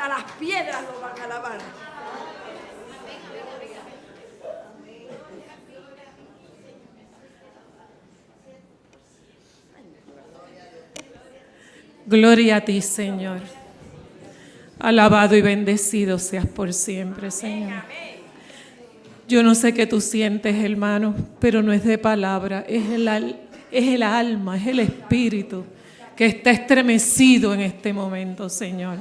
hasta las piedras lo van a alabar. Gloria a ti, Señor. Alabado y bendecido seas por siempre, Señor. Yo no sé qué tú sientes, hermano, pero no es de palabra, es el alma, es el espíritu que está estremecido en este momento, Señor.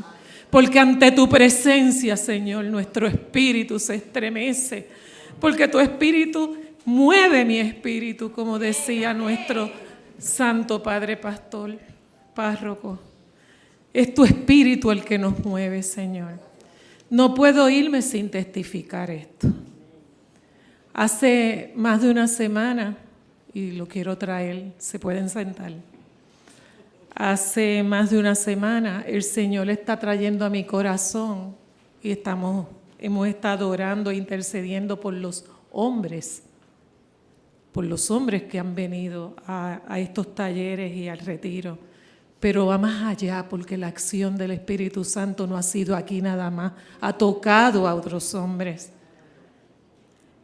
Porque ante tu presencia, Señor, nuestro espíritu se estremece. Porque tu espíritu mueve mi espíritu, como decía nuestro Santo Padre Pastor, párroco. Es tu espíritu el que nos mueve, Señor. No puedo irme sin testificar esto. Hace más de una semana, y lo quiero traer, se pueden sentar. Hace más de una semana el Señor está trayendo a mi corazón y hemos estado orando e intercediendo por los hombres que han venido a estos talleres y al retiro. Pero va más allá, porque la acción del Espíritu Santo no ha sido aquí nada más, ha tocado a otros hombres.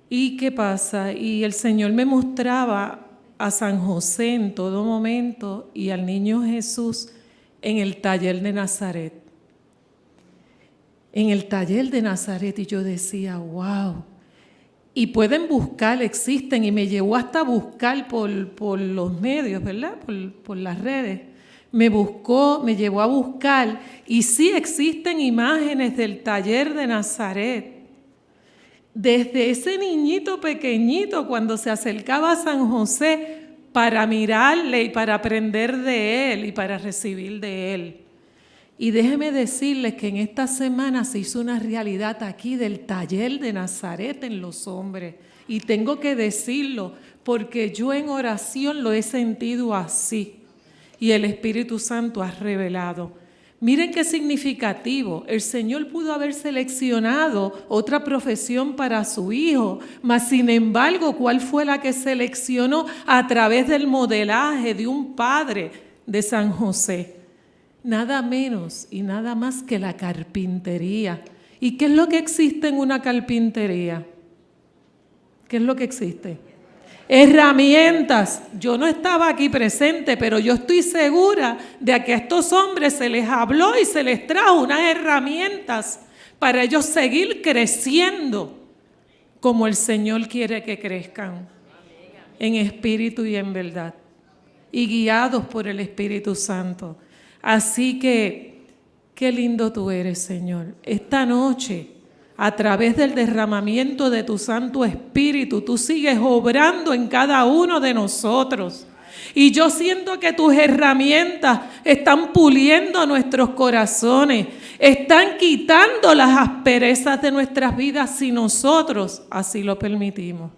¿Y qué pasa? Y el Señor me mostraba a San José en todo momento y al niño Jesús en el taller de Nazaret. En el taller de Nazaret, y yo decía, wow. Y pueden buscar, existen, y me llevó hasta buscar por los medios, ¿verdad? Por las redes. Me llevó a buscar, y sí existen imágenes del taller de Nazaret. Desde ese niñito pequeñito, cuando se acercaba a San José para mirarle y para aprender de él y para recibir de él. Y déjeme decirles que en esta semana se hizo una realidad aquí del taller de Nazaret en los hombres. Y tengo que decirlo porque yo en oración lo he sentido así. Y el Espíritu Santo ha revelado. Miren qué significativo. El Señor pudo haber seleccionado otra profesión para su hijo, mas sin embargo, ¿cuál fue la que seleccionó? A través del modelaje de un padre de San José. Nada menos y nada más que la carpintería. ¿Y qué es lo que existe en una carpintería? ¿Qué es lo que existe? Herramientas. Yo no estaba aquí presente, pero yo estoy segura de que a estos hombres se les habló y se les trajo unas herramientas para ellos seguir creciendo como el Señor quiere que crezcan, en espíritu y en verdad, y guiados por el Espíritu Santo. Así que, qué lindo tú eres, Señor. Esta noche, a través del derramamiento de tu Santo Espíritu, tú sigues obrando en cada uno de nosotros. Y yo siento que tus herramientas están puliendo nuestros corazones, están quitando las asperezas de nuestras vidas si nosotros así lo permitimos.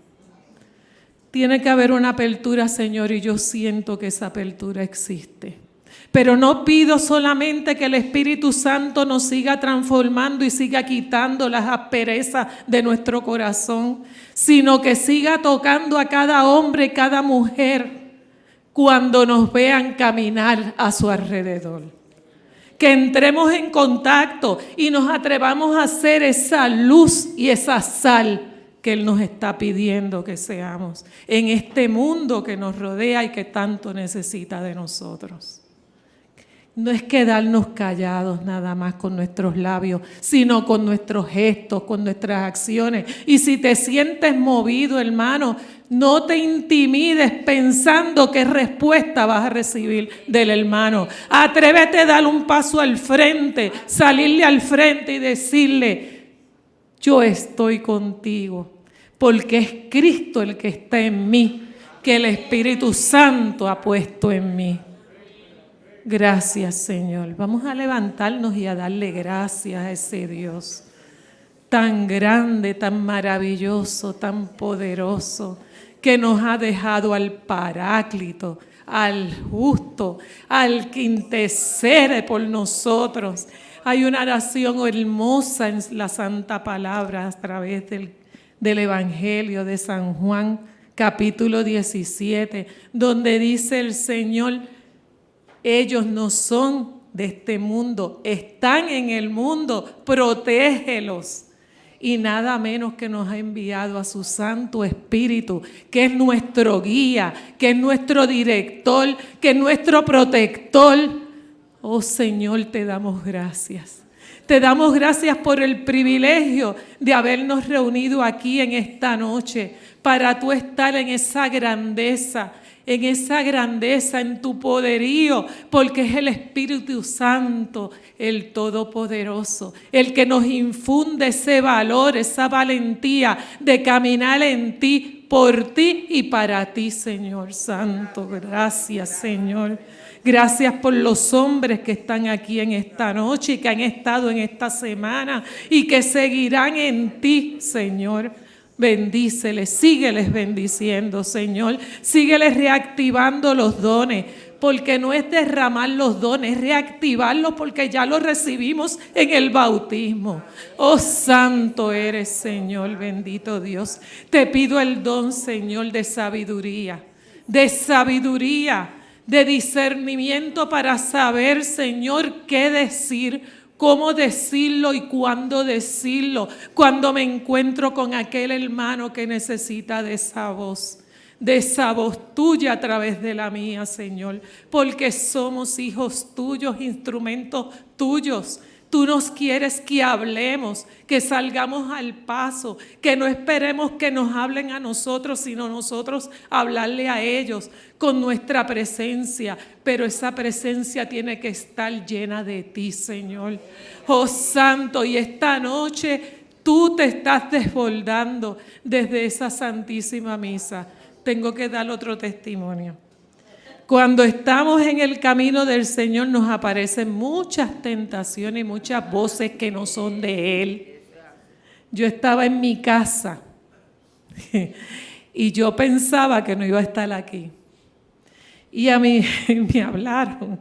Tiene que haber una apertura, Señor, y yo siento que esa apertura existe. Pero no pido solamente que el Espíritu Santo nos siga transformando y siga quitando las asperezas de nuestro corazón, sino que siga tocando a cada hombre y cada mujer cuando nos vean caminar a su alrededor. Que entremos en contacto y nos atrevamos a ser esa luz y esa sal que Él nos está pidiendo que seamos en este mundo que nos rodea y que tanto necesita de nosotros. No es quedarnos callados nada más con nuestros labios, sino con nuestros gestos, con nuestras acciones. Y si te sientes movido, hermano, no te intimides pensando qué respuesta vas a recibir del hermano. Atrévete a dar un paso al frente, salirle al frente y decirle, yo estoy contigo, porque es Cristo el que está en mí, que el Espíritu Santo ha puesto en mí. Gracias, Señor. Vamos a levantarnos y a darle gracias a ese Dios tan grande, tan maravilloso, tan poderoso, que nos ha dejado al Paráclito, al justo, al que intercede por nosotros. Hay una oración hermosa en la Santa Palabra a través del Evangelio de San Juan, capítulo 17, donde dice el Señor: ellos no son de este mundo. Están en el mundo, protégelos. Y nada menos que nos ha enviado a su Santo Espíritu, que es nuestro guía, que es nuestro director, que es nuestro protector. Oh Señor, te damos gracias. Te damos gracias por el privilegio de habernos reunido aquí en esta noche para tú estar en esa grandeza, en tu poderío, porque es el Espíritu Santo, el Todopoderoso, el que nos infunde ese valor, esa valentía de caminar en ti, por ti y para ti, Señor Santo. Gracias, Señor. Gracias por los hombres que están aquí en esta noche y que han estado en esta semana y que seguirán en ti, Señor. Bendíceles, sígueles bendiciendo, Señor. Sígueles reactivando los dones, porque no es derramar los dones, es reactivarlos porque ya los recibimos en el bautismo. Oh, santo eres, Señor, bendito Dios. Te pido el don, Señor, de sabiduría, de discernimiento para saber, Señor, qué decir, cómo decirlo y cuándo decirlo, cuando me encuentro con aquel hermano que necesita de esa voz tuya a través de la mía, Señor, porque somos hijos tuyos, instrumentos tuyos. Tú nos quieres que hablemos, que salgamos al paso, que no esperemos que nos hablen a nosotros, sino nosotros hablarle a ellos con nuestra presencia. Pero esa presencia tiene que estar llena de ti, Señor. Oh Santo, y esta noche tú te estás desbordando desde esa santísima misa. Tengo que dar otro testimonio. Cuando estamos en el camino del Señor nos aparecen muchas tentaciones y muchas voces que no son de Él. Yo estaba en mi casa y yo pensaba que no iba a estar aquí. Y a mí me hablaron.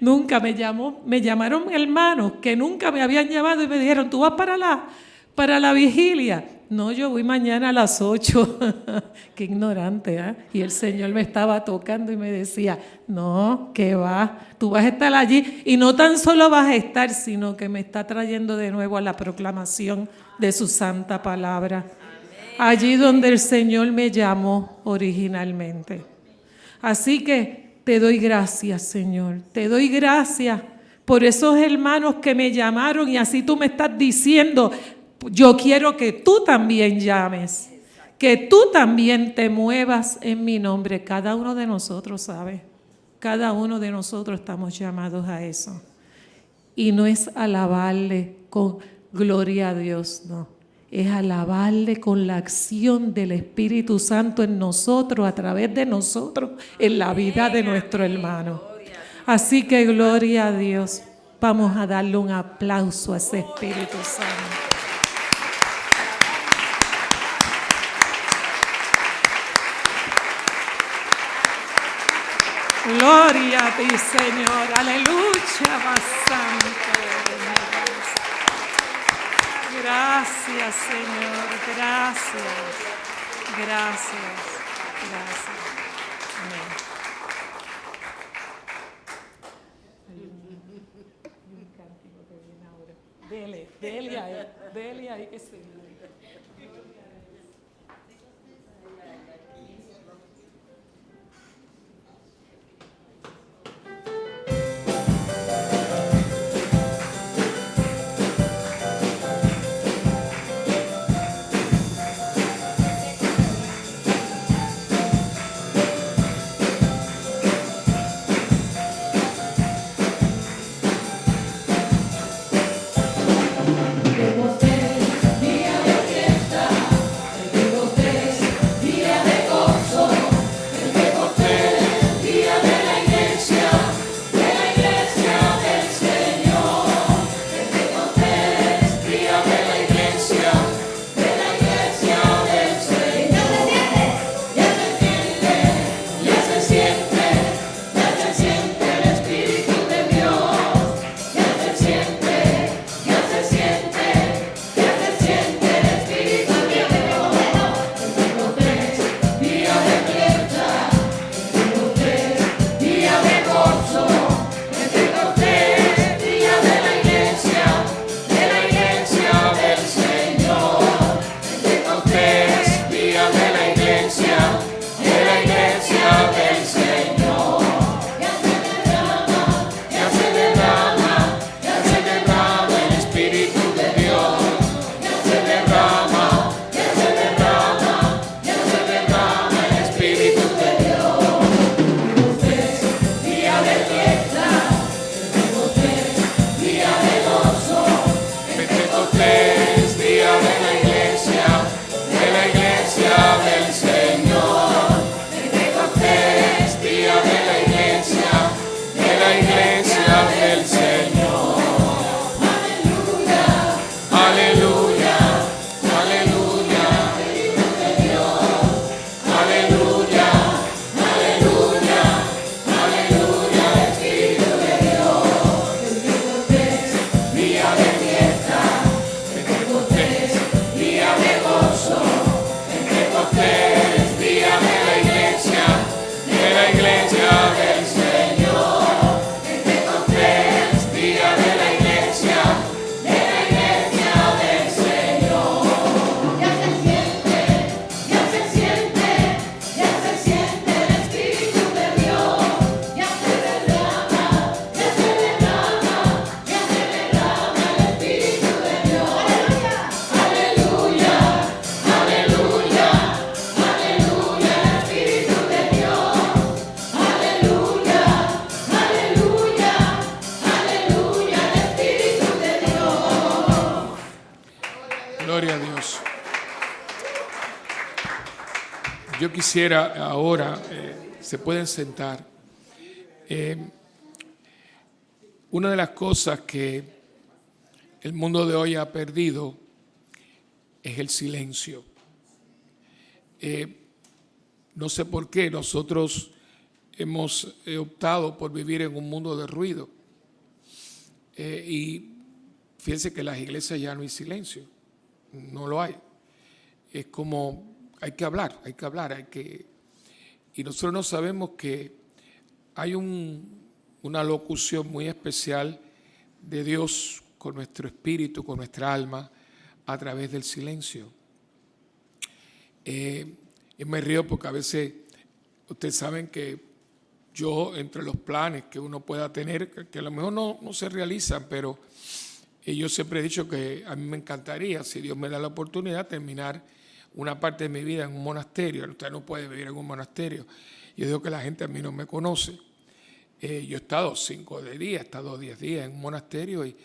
Nunca me llamaron hermanos que nunca me habían llamado y me dijeron, ¿tú vas para la vigilia? No, yo voy mañana a las 8. Qué ignorante, ¿eh? Y el Señor me estaba tocando y me decía, no, que va, tú vas a estar allí. Y no tan solo vas a estar, sino que me está trayendo de nuevo a la proclamación de su santa palabra. Allí donde el Señor me llamó originalmente. Así que te doy gracias, Señor. Te doy gracias por esos hermanos que me llamaron y así tú me estás diciendo, yo quiero que tú también llames, que tú también te muevas en mi nombre. Cada uno de nosotros sabe, cada uno de nosotros estamos llamados a eso. Y no es alabarle con gloria a Dios, no. Es alabarle con la acción del Espíritu Santo en nosotros, a través de nosotros, en la vida de nuestro hermano. Así que gloria a Dios. Vamos a darle un aplauso a ese Espíritu Santo. Gloria a ti, Señor. Aleluya, más santo. Gracias, Señor. Gracias. Gracias. Gracias. Amén. Hay un cántico que viene ahora. Dele ahí que se... Día de fiesta. Gloria a Dios. Yo quisiera ahora, se pueden sentar. Una de las cosas que el mundo de hoy ha perdido es el silencio. No sé por qué nosotros hemos optado por vivir en un mundo de ruido. Y fíjense que en las iglesias ya no hay silencio, no lo hay. Es como, hay que hablar, y nosotros no sabemos que hay una locución muy especial de Dios con nuestro espíritu, con nuestra alma, a través del silencio. Yo me río porque a veces, ustedes saben que yo, entre los planes que uno pueda tener, que a lo mejor no se realizan, pero yo siempre he dicho que a mí me encantaría, si Dios me da la oportunidad, terminar una parte de mi vida en un monasterio. Usted no puede vivir en un monasterio. Yo digo que la gente a mí no me conoce. Yo he estado 5 días, he estado 10 días en un monasterio y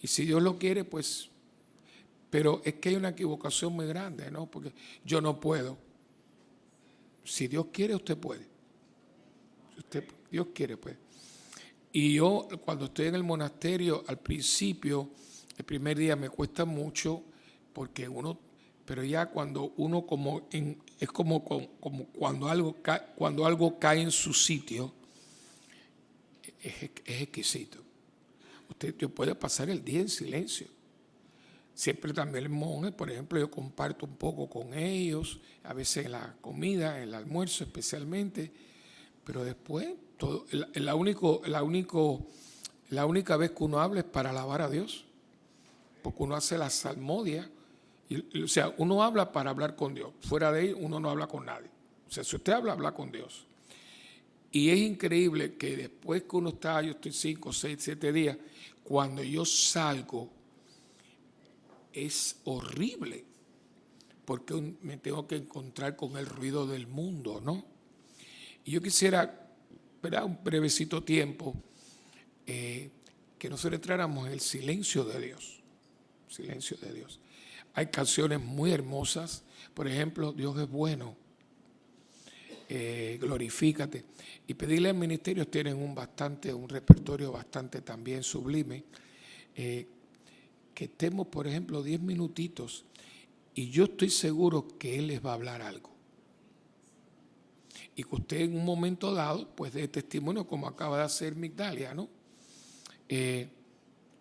si Dios lo quiere, pues... Pero es que hay una equivocación muy grande, ¿no? Porque yo no puedo. Si Dios quiere, usted puede. Dios quiere, pues. Y yo, cuando estoy en el monasterio, al principio, el primer día me cuesta mucho, porque pero ya cuando uno es como cuando algo cae en su sitio, es exquisito. Usted puede pasar el día en silencio. Siempre también el monje, por ejemplo, yo comparto un poco con ellos, a veces en la comida, en el almuerzo especialmente, pero después la única vez que uno habla es para alabar a Dios, porque uno hace la salmodia, o sea, uno habla para hablar con Dios. Fuera de ahí uno no habla con nadie. O sea, si usted habla con Dios. Y es increíble que después que uno está, yo estoy 5, 6, 7 días, cuando yo salgo, es horrible, porque me tengo que encontrar con el ruido del mundo, ¿no? Y yo quisiera, ¿verdad?, un brevecito tiempo, que nosotros entráramos en el silencio de Dios. Silencio de Dios. Hay canciones muy hermosas, por ejemplo, Dios es bueno, glorifícate. Y pedirle al ministerio, tienen un repertorio bastante también sublime, que estemos, por ejemplo, 10 minutitos y yo estoy seguro que Él les va a hablar algo. Y que usted en un momento dado, pues dé testimonio como acaba de hacer Migdalia, ¿no?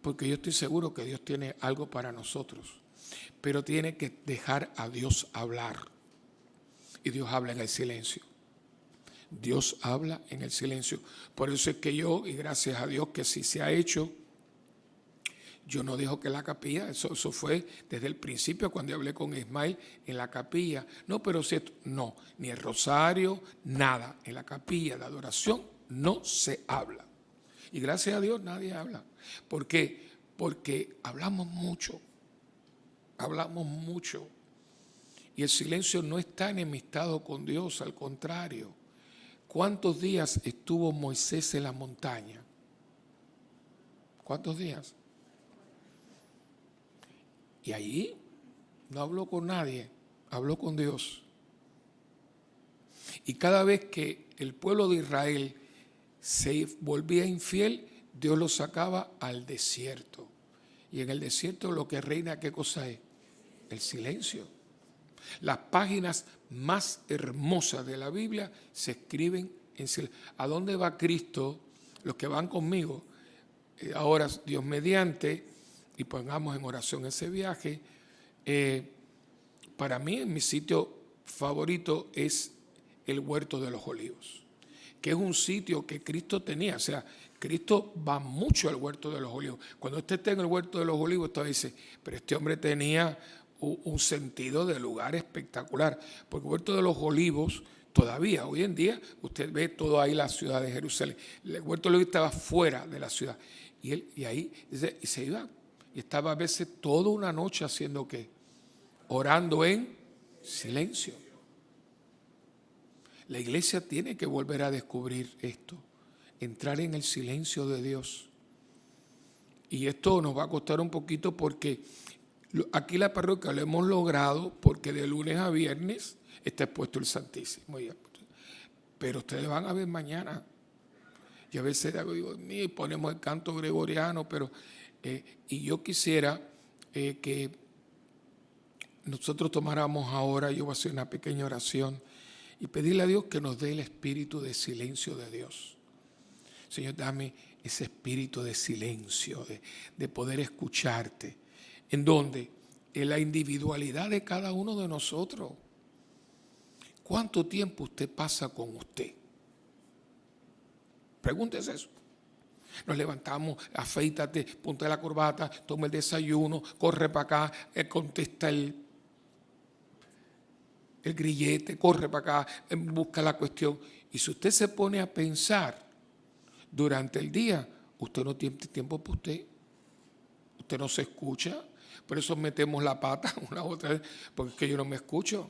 Porque yo estoy seguro que Dios tiene algo para nosotros, pero tiene que dejar a Dios hablar. Y Dios habla en el silencio. Dios habla en el silencio. Por eso es que yo, y gracias a Dios que sí se ha hecho, yo no dejo que la capilla, eso fue desde el principio cuando yo hablé con Ismael en la capilla. No, pero si esto, no, ni el rosario, nada. En la capilla de adoración no se habla. Y gracias a Dios nadie habla. ¿Por qué? Porque hablamos mucho. Y el silencio no está enemistado con Dios, al contrario. ¿Cuántos días estuvo Moisés en la montaña? ¿Cuántos días? Y allí no habló con nadie, habló con Dios. Y cada vez que el pueblo de Israel se volvía infiel, Dios lo sacaba al desierto. Y en el desierto lo que reina, ¿qué cosa es? El silencio. Las páginas más hermosas de la Biblia se escriben en silencio. ¿A dónde va Cristo? Los que van conmigo, ahora Dios mediante, y pongamos en oración ese viaje. Para mí, mi sitio favorito es el Huerto de los Olivos, que es un sitio que Cristo tenía. O sea, Cristo va mucho al Huerto de los Olivos. Cuando usted está en el Huerto de los Olivos, usted dice, pero este hombre tenía un sentido de lugar espectacular, porque el Huerto de los Olivos, todavía hoy en día, usted ve todo ahí la ciudad de Jerusalén. El Huerto de los Olivos estaba fuera de la ciudad. Y ahí se iba. Y estaba a veces toda una noche haciendo ¿qué? Orando en silencio. La iglesia tiene que volver a descubrir esto, entrar en el silencio de Dios. Y esto nos va a costar un poquito porque Aquí la parroquia lo hemos logrado porque de lunes a viernes está expuesto el Santísimo. Pero ustedes van a ver mañana. Yo a veces digo, ponemos el canto gregoriano, pero y yo quisiera que nosotros tomáramos ahora, yo voy a hacer una pequeña oración y pedirle a Dios que nos dé el espíritu de silencio de Dios. Señor, dame ese espíritu de silencio, de poder escucharte. ¿En dónde? En la individualidad de cada uno de nosotros. ¿Cuánto tiempo usted pasa con usted? Pregúntese eso. Nos levantamos, afeítate, ponte la corbata, toma el desayuno, corre para acá, contesta el grillete, corre para acá, busca la cuestión. Y si usted se pone a pensar durante el día, usted no tiene tiempo para usted. Usted no se escucha. Por eso metemos la pata una otra vez, porque es que yo no me escucho.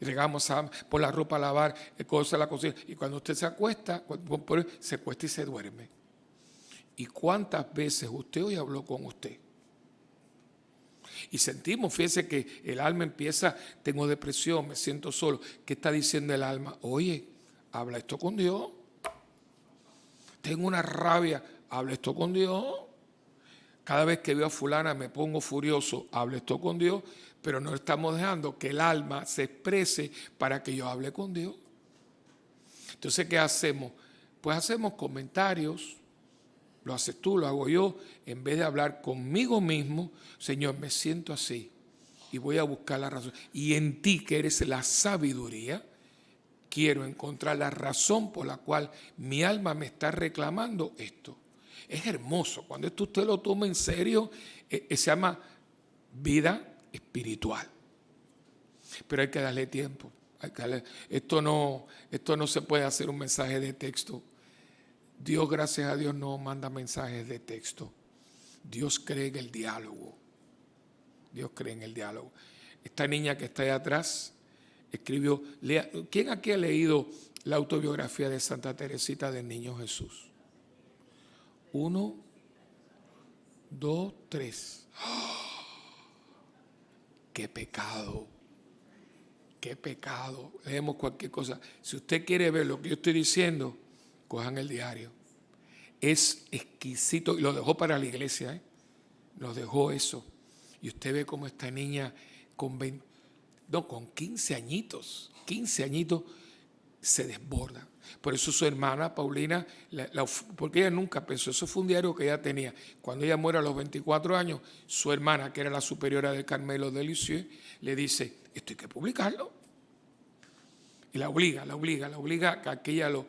Y llegamos por la ropa a lavar, cosa la cocina. Y cuando usted se acuesta, se acuesta y se duerme. ¿Y cuántas veces usted hoy habló con usted? Y sentimos, fíjese que el alma empieza, tengo depresión, me siento solo. ¿Qué está diciendo el alma? Oye, habla esto con Dios. Tengo una rabia, habla esto con Dios. Cada vez que veo a fulana me pongo furioso, habla esto con Dios. Pero no estamos dejando que el alma se exprese para que yo hable con Dios. Entonces, ¿qué hacemos? Pues hacemos comentarios, lo haces tú, lo hago yo, en vez de hablar conmigo mismo, Señor, me siento así y voy a buscar la razón. Y en ti, que eres la sabiduría, quiero encontrar la razón por la cual mi alma me está reclamando esto. Es hermoso, cuando esto usted lo toma en serio, se llama vida espiritual. Pero hay que darle tiempo. Esto no se puede hacer un mensaje de texto. Dios, gracias a Dios, no manda mensajes de texto. Dios cree en el diálogo. Dios cree en el diálogo. Esta niña que está ahí atrás escribió, ¿quién aquí ha leído la autobiografía de Santa Teresita del Niño Jesús? 1, 2, 3. ¡Qué pecado! ¡Qué pecado! Leemos cualquier cosa. Si usted quiere ver lo que yo estoy diciendo, cojan el diario. Es exquisito. Y lo dejó para la iglesia, Nos dejó eso. Y usted ve cómo esta niña con 15 añitos se desborda. Por eso su hermana Paulina, porque ella nunca pensó, eso fue un diario que ella tenía. Cuando ella muere a los 24 años, su hermana, que era la superiora del Carmelo de Lisieux, le dice, esto hay que publicarlo. Y la obliga a que ella lo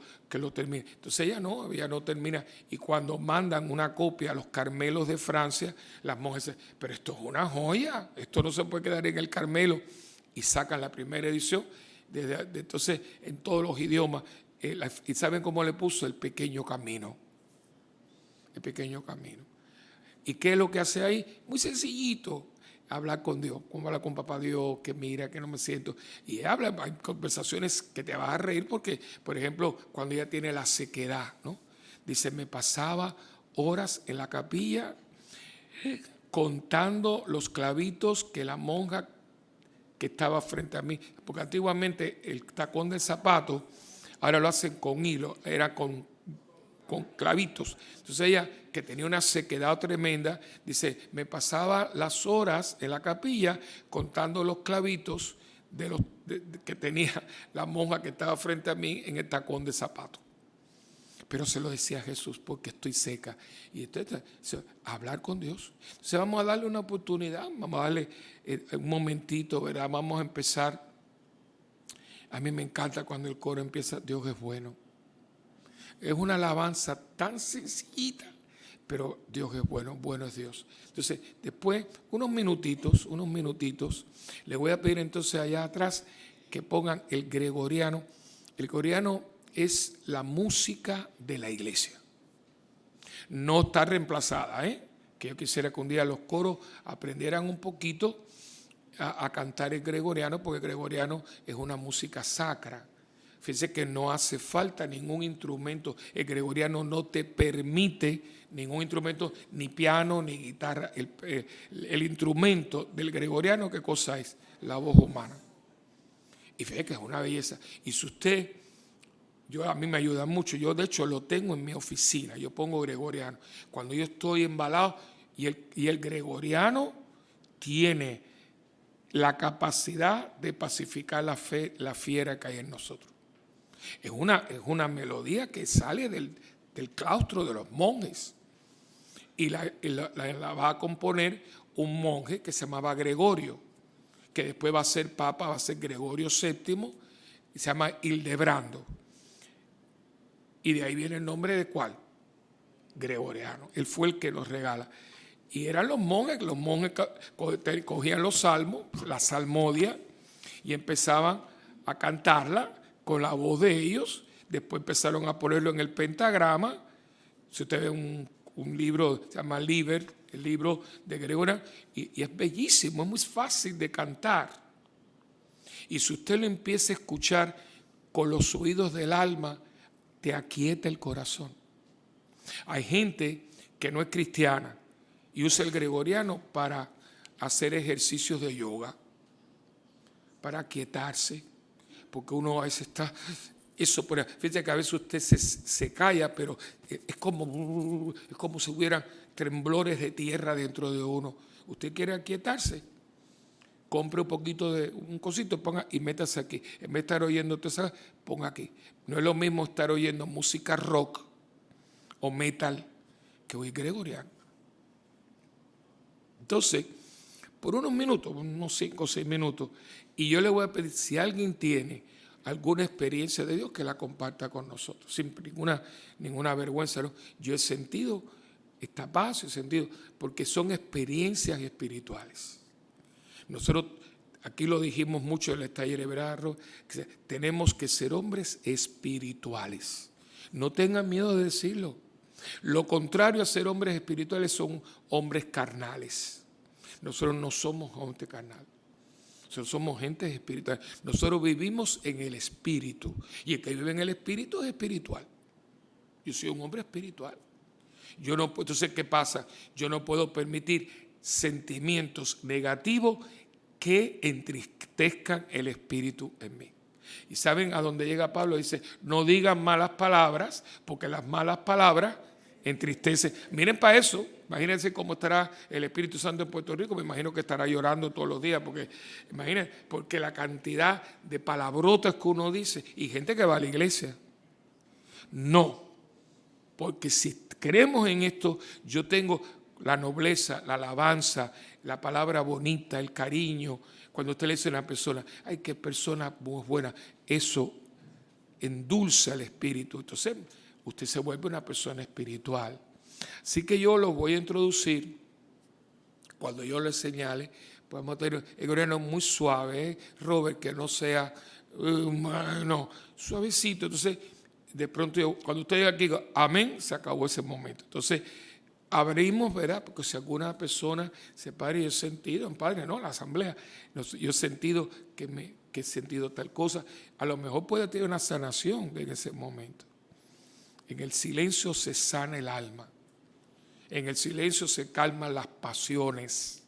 termine. Entonces ella no termina. Y cuando mandan una copia a los Carmelos de Francia, las monjas dicen, pero esto es una joya, esto no se puede quedar en el Carmelo. Y sacan la primera edición, entonces en todos los idiomas. ¿Y saben cómo le puso? El pequeño camino. El pequeño camino. ¿Y qué es lo que hace ahí? Muy sencillito. Hablar con Dios. ¿Cómo habla con papá Dios? Que mira, que no me siento. Y hay conversaciones que te vas a reír porque, por ejemplo, cuando ella tiene la sequedad, ¿no? Dice, me pasaba horas en la capilla contando los clavitos que la monja que estaba frente a mí. Porque antiguamente el tacón del zapato, ahora lo hacen con hilo, era con clavitos. Entonces ella, que tenía una sequedad tremenda, dice, me pasaba las horas en la capilla contando los clavitos que tenía la monja que estaba frente a mí en el tacón de zapato. Pero se lo decía a Jesús, porque estoy seca. Y entonces, hablar con Dios. Entonces vamos a darle una oportunidad, vamos a darle un momentito, ¿verdad? Vamos a empezar. A mí me encanta cuando el coro empieza, Dios es bueno. Es una alabanza tan sencillita, pero Dios es bueno, bueno es Dios. Entonces, después, unos minutitos, le voy a pedir entonces allá atrás que pongan el gregoriano. El gregoriano es la música de la iglesia. No está reemplazada, que yo quisiera que un día los coros aprendieran un poquito a cantar el gregoriano, porque el gregoriano es una música sacra, Fíjense que no hace falta ningún instrumento. El gregoriano no te permite ningún instrumento, ni piano, ni guitarra. El instrumento del gregoriano, ¿qué cosa es? La voz humana. Y fíjate que es una belleza. Y si usted, a mí me ayuda mucho. Yo de hecho lo tengo en mi oficina. Yo pongo gregoriano. Cuando yo estoy embalado y el gregoriano tiene la capacidad de pacificar la fiera que hay en nosotros. Es una melodía que sale del claustro de los monjes. Y la va a componer un monje que se llamaba Gregorio, que después va a ser papa, va a ser Gregorio VII, y se llama Hildebrando. Y de ahí viene el nombre de ¿cuál? Gregoriano. Él fue el que los regala. Y eran los monjes cogían los salmos, la salmodia, y empezaban a cantarla con la voz de ellos. Después empezaron a ponerlo en el pentagrama. Si usted ve un libro, se llama Liber, el libro de Gregoriano, y es bellísimo, es muy fácil de cantar. Y si usted lo empieza a escuchar con los oídos del alma, te aquieta el corazón. Hay gente que no es cristiana y usa el gregoriano para hacer ejercicios de yoga, para aquietarse, porque uno a veces está... Fíjate que a veces usted se calla, pero es como si hubiera temblores de tierra dentro de uno. Usted quiere aquietarse, compre un poquito de un cosito, ponga y métase aquí. En vez de estar oyendo, ponga aquí. No es lo mismo estar oyendo música rock o metal que oír gregoriano. Entonces, por unos minutos, unos 5 o 6 minutos, y yo le voy a pedir, si alguien tiene alguna experiencia de Dios, que la comparta con nosotros, sin ninguna vergüenza, ¿no? Yo he sentido esta paz, porque son experiencias espirituales. Nosotros, aquí lo dijimos mucho en el taller de verano, que tenemos que ser hombres espirituales. No tengan miedo de decirlo. Lo contrario a ser hombres espirituales son hombres carnales. Nosotros no somos gente carnal. Nosotros somos gente espiritual. Nosotros vivimos en el espíritu. Y el que vive en el espíritu es espiritual. Yo soy un hombre espiritual. Entonces, ¿qué pasa? Yo no puedo permitir sentimientos negativos que entristezcan el espíritu en mí. Y ¿saben a dónde llega Pablo? Dice, no digan malas palabras, porque las malas palabras entristecen. Miren para eso. Imagínense cómo estará el Espíritu Santo en Puerto Rico. Me imagino que estará llorando todos los días, porque la cantidad de palabrotas que uno dice, y gente que va a la iglesia. No, porque si creemos en esto, yo tengo la nobleza, la alabanza, la palabra bonita, el cariño. Cuando usted le dice a una persona, ay, qué persona muy buena, eso endulza el espíritu. Entonces, usted se vuelve una persona espiritual. Así que yo los voy a introducir. Cuando yo les señale, podemos tener el gregoriano muy suave, Robert, que no sea suavecito. Entonces, de pronto, cuando usted llega aquí, digo, amén, se acabó ese momento. Entonces, abrimos, ¿verdad? Porque si alguna persona se padre, yo he sentido, en padre, no, la asamblea, yo he sentido que he sentido tal cosa. A lo mejor puede tener una sanación en ese momento. En el silencio se sana el alma. En el silencio se calman las pasiones.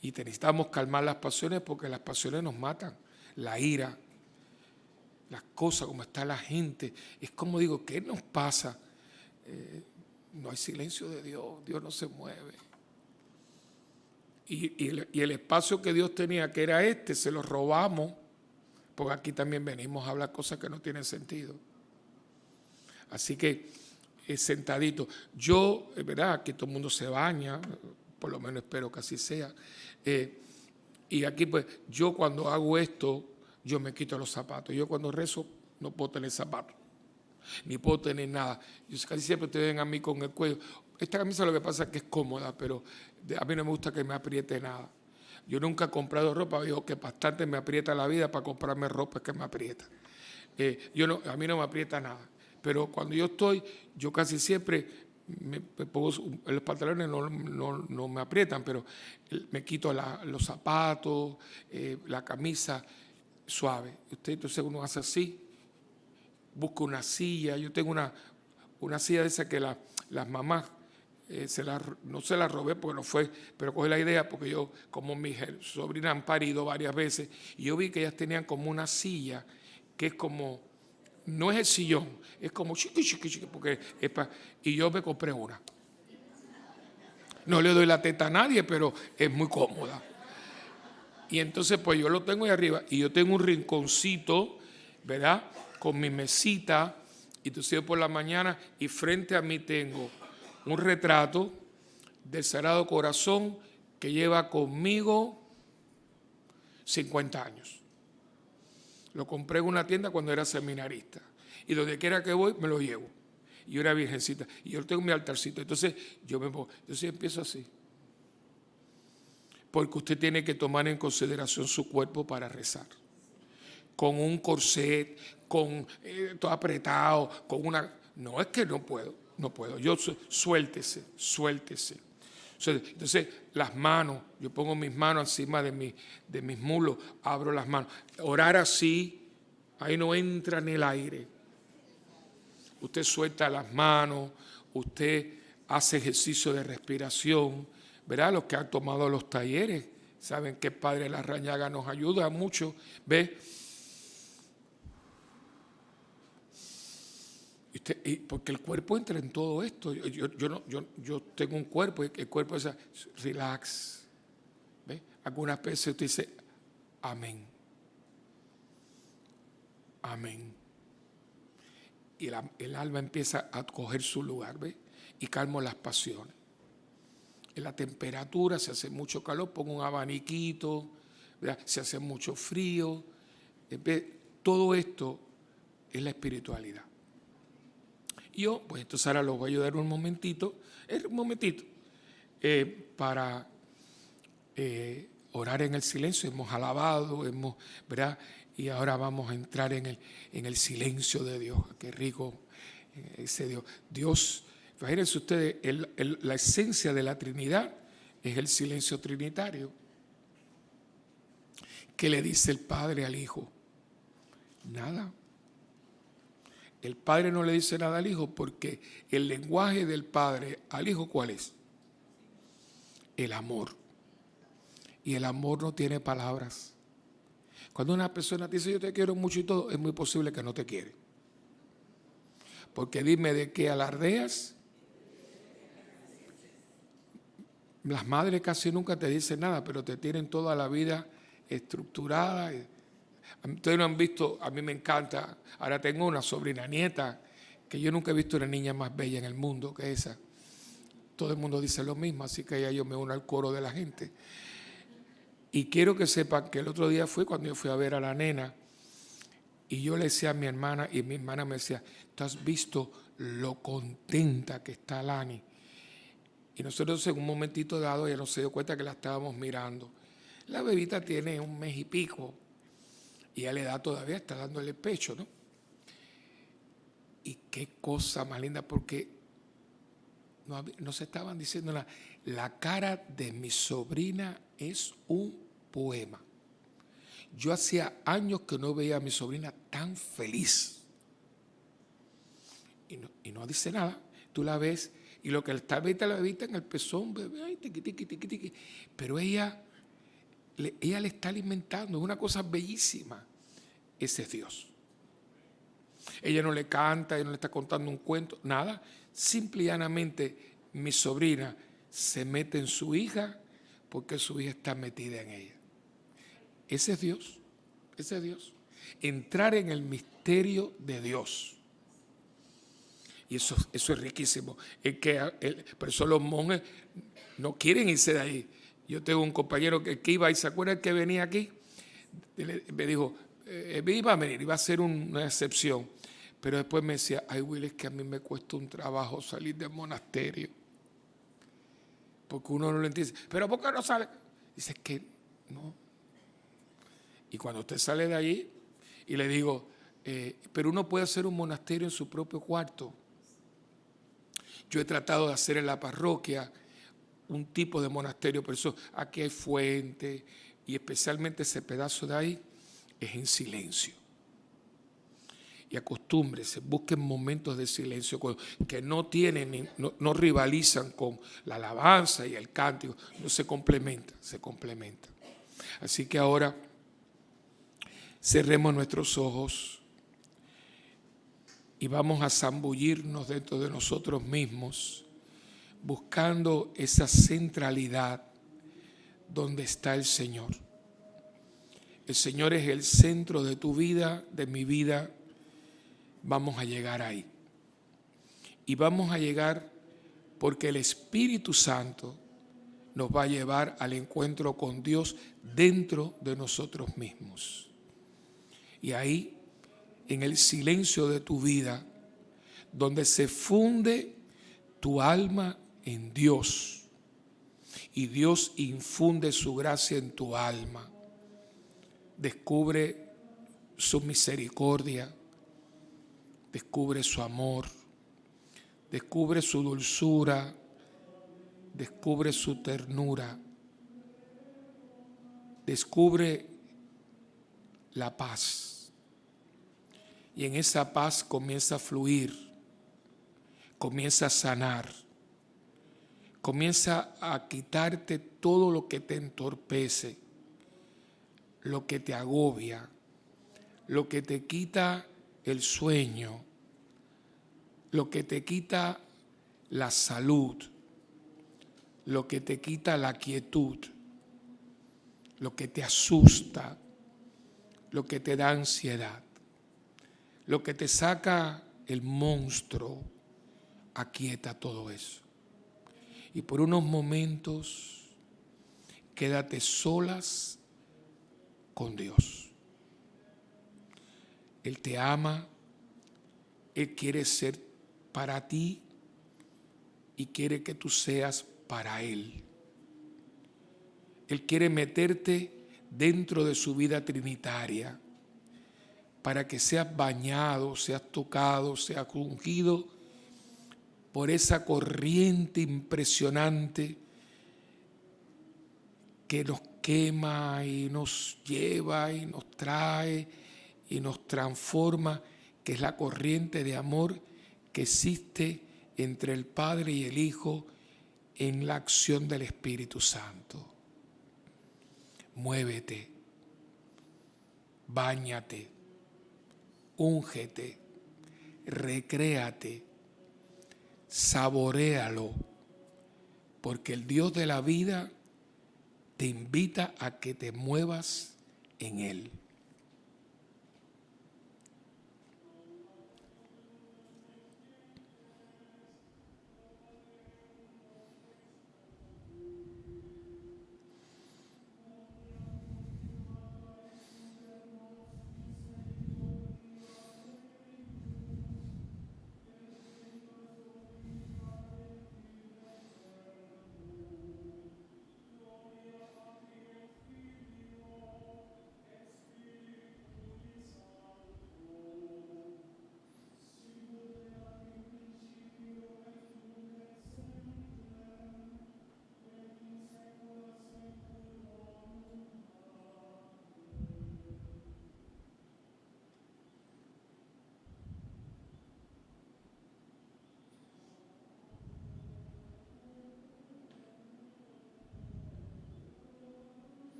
Y necesitamos calmar las pasiones porque las pasiones nos matan. La ira, las cosas, como está la gente. Es como digo, ¿qué nos pasa? No hay silencio de Dios. Dios no se mueve. Y el espacio que Dios tenía, que era se lo robamos. Porque aquí también venimos a hablar cosas que no tienen sentido. Así que sentadito. Yo, es verdad, que todo el mundo se baña, por lo menos espero que así sea. Y aquí, pues, yo cuando hago esto, yo me quito los zapatos. Yo cuando rezo no puedo tener zapatos, ni puedo tener nada. Yo casi siempre te ven a mí con el cuello. Esta camisa lo que pasa es que es cómoda, pero a mí no me gusta que me apriete nada. Yo nunca he comprado ropa, digo que bastante me aprieta la vida para comprarme ropa que me aprieta. A mí no me aprieta nada. Pero cuando yo casi siempre me pongo los pantalones, no me aprietan, pero me quito los zapatos, la camisa. suave. Usted entonces uno hace así, busca una silla. Yo tengo una silla de esa que las mamás, no se la robé porque no fue, pero cogí la idea porque yo, como mis sobrinas han parido varias veces, y yo vi que ellas tenían como una silla que es como, no es el sillón, es como chiqui, porque y yo me compré una. No le doy la teta a nadie, pero es muy cómoda. Y entonces pues yo lo tengo ahí arriba y yo tengo un rinconcito, ¿verdad? Con mi mesita, y entonces yo por la mañana y frente a mí tengo un retrato del Sagrado Corazón que lleva conmigo 50 años. Lo compré en una tienda cuando era seminarista y donde quiera que voy me lo llevo. Y yo era virgencita y yo tengo mi altarcito. Entonces yo empiezo así. Porque usted tiene que tomar en consideración su cuerpo para rezar. Con un corset, con todo apretado, con una... No, es que no puedo. Yo suéltese. Entonces, las manos, yo pongo mis manos encima de mis muslos, abro las manos. Orar así, ahí no entra ni el aire. Usted suelta las manos, usted hace ejercicio de respiración, ¿verdad? Los que han tomado los talleres saben que el Padre Larrañaga nos ayuda mucho, ¿ve? Porque el cuerpo entra en todo esto. Yo tengo un cuerpo, el cuerpo es relax. ¿Ve? Algunas veces usted dice, amén. Amén. Y el alma empieza a coger su lugar, ¿ve? Y calmo las pasiones. En la temperatura, si hace mucho calor, pongo un abaniquito, ¿verdad? Si hace mucho frío. Todo esto es la espiritualidad. Yo, pues entonces ahora los voy a ayudar un momentito para orar en el silencio. Hemos alabado, ¿verdad? Y ahora vamos a entrar en el silencio de Dios. Qué rico ese Dios. Dios, fíjense ustedes, la esencia de la Trinidad es el silencio trinitario. ¿Qué le dice el Padre al Hijo? Nada. El Padre no le dice nada al Hijo porque el lenguaje del Padre al Hijo, ¿cuál es? El amor. Y el amor no tiene palabras. Cuando una persona te dice yo te quiero mucho y todo, es muy posible que no te quiere. Porque dime de qué alardeas. Las madres casi nunca te dicen nada, pero te tienen toda la vida estructurada. Ustedes no han visto, a mí me encanta, ahora tengo una sobrina nieta, que yo nunca he visto una niña más bella en el mundo que esa. Todo el mundo dice lo mismo, así que ya yo me uno al coro de la gente. Y quiero que sepan que el otro día fue cuando yo fui a ver a la nena, y yo le decía a mi hermana, y mi hermana me decía, ¿tú has visto lo contenta que está Lani? Y nosotros en un momentito dado ya nos se dio cuenta que la estábamos mirando. La bebita tiene 1 mes y pico, y a la edad todavía está dándole pecho, ¿no? Y qué cosa más linda, porque nos estaban diciendo, la cara de mi sobrina es un poema. Yo hacía años que no veía a mi sobrina tan feliz. Y no dice nada. Tú la ves, y lo que está la bebita en el pezón, bebé, ay, tiqui. Pero ella le está alimentando, es una cosa bellísima. Ese es Dios. Ella no le canta, ella no le está contando un cuento, nada. Simple y llanamente mi sobrina se mete en su hija porque su hija está metida en ella. Ese es Dios. Ese es Dios. Entrar en el misterio de Dios. Y eso es riquísimo. Por eso los monjes no quieren irse de ahí. Yo tengo un compañero que iba, y se acuerda que venía aquí, me dijo, iba a venir, iba a ser una excepción. Pero después me decía, ay Will, es que a mí me cuesta un trabajo salir del monasterio. Porque uno no lo entiende. ¿Pero por qué no sale? Dice, es que no. Y cuando usted sale de allí, y le digo, pero uno puede hacer un monasterio en su propio cuarto. Yo he tratado de hacer en la parroquia un tipo de monasterio, por eso aquí hay fuente, y especialmente ese pedazo de ahí es en silencio. Y acostúmbrese, busquen momentos de silencio que no tienen, no rivalizan con la alabanza y el cántico, no se complementan, se complementan. Así que ahora cerremos nuestros ojos y vamos a zambullirnos dentro de nosotros mismos, buscando esa centralidad donde está el Señor. El Señor es el centro de tu vida, de mi vida. Vamos a llegar ahí. Y vamos a llegar porque el Espíritu Santo nos va a llevar al encuentro con Dios dentro de nosotros mismos. Y ahí, en el silencio de tu vida, donde se funde tu alma en Dios y Dios infunde su gracia en tu alma, descubre su misericordia, descubre su amor, descubre su dulzura, descubre su ternura, descubre la paz. Y en esa paz comienza a fluir, comienza a sanar, comienza a quitarte todo lo que te entorpece, lo que te agobia, lo que te quita el sueño, lo que te quita la salud, lo que te quita la quietud, lo que te asusta, lo que te da ansiedad, lo que te saca el monstruo, aquieta todo eso. Y por unos momentos quédate solas con Dios. Él te ama, Él quiere ser para ti y quiere que tú seas para Él. Él quiere meterte dentro de su vida trinitaria para que seas bañado, seas tocado, seas ungido por esa corriente impresionante que nos quema y nos lleva y nos trae y nos transforma, que es la corriente de amor que existe entre el Padre y el Hijo en la acción del Espíritu Santo. Muévete, báñate, úngete, recréate, saboréalo, porque el Dios de la vida te invita a que te muevas en Él.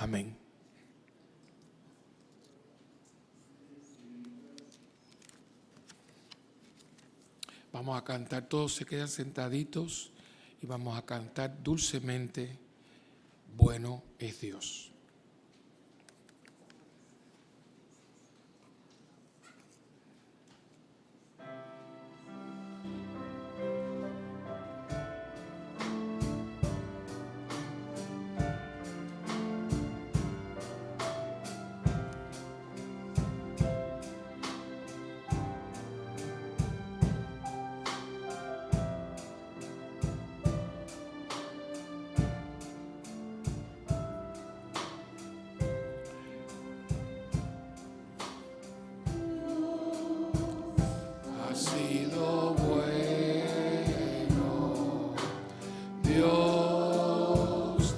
Amén. Vamos a cantar, todos se quedan sentaditos y vamos a cantar dulcemente, bueno es Dios. Ha sido bueno, Dios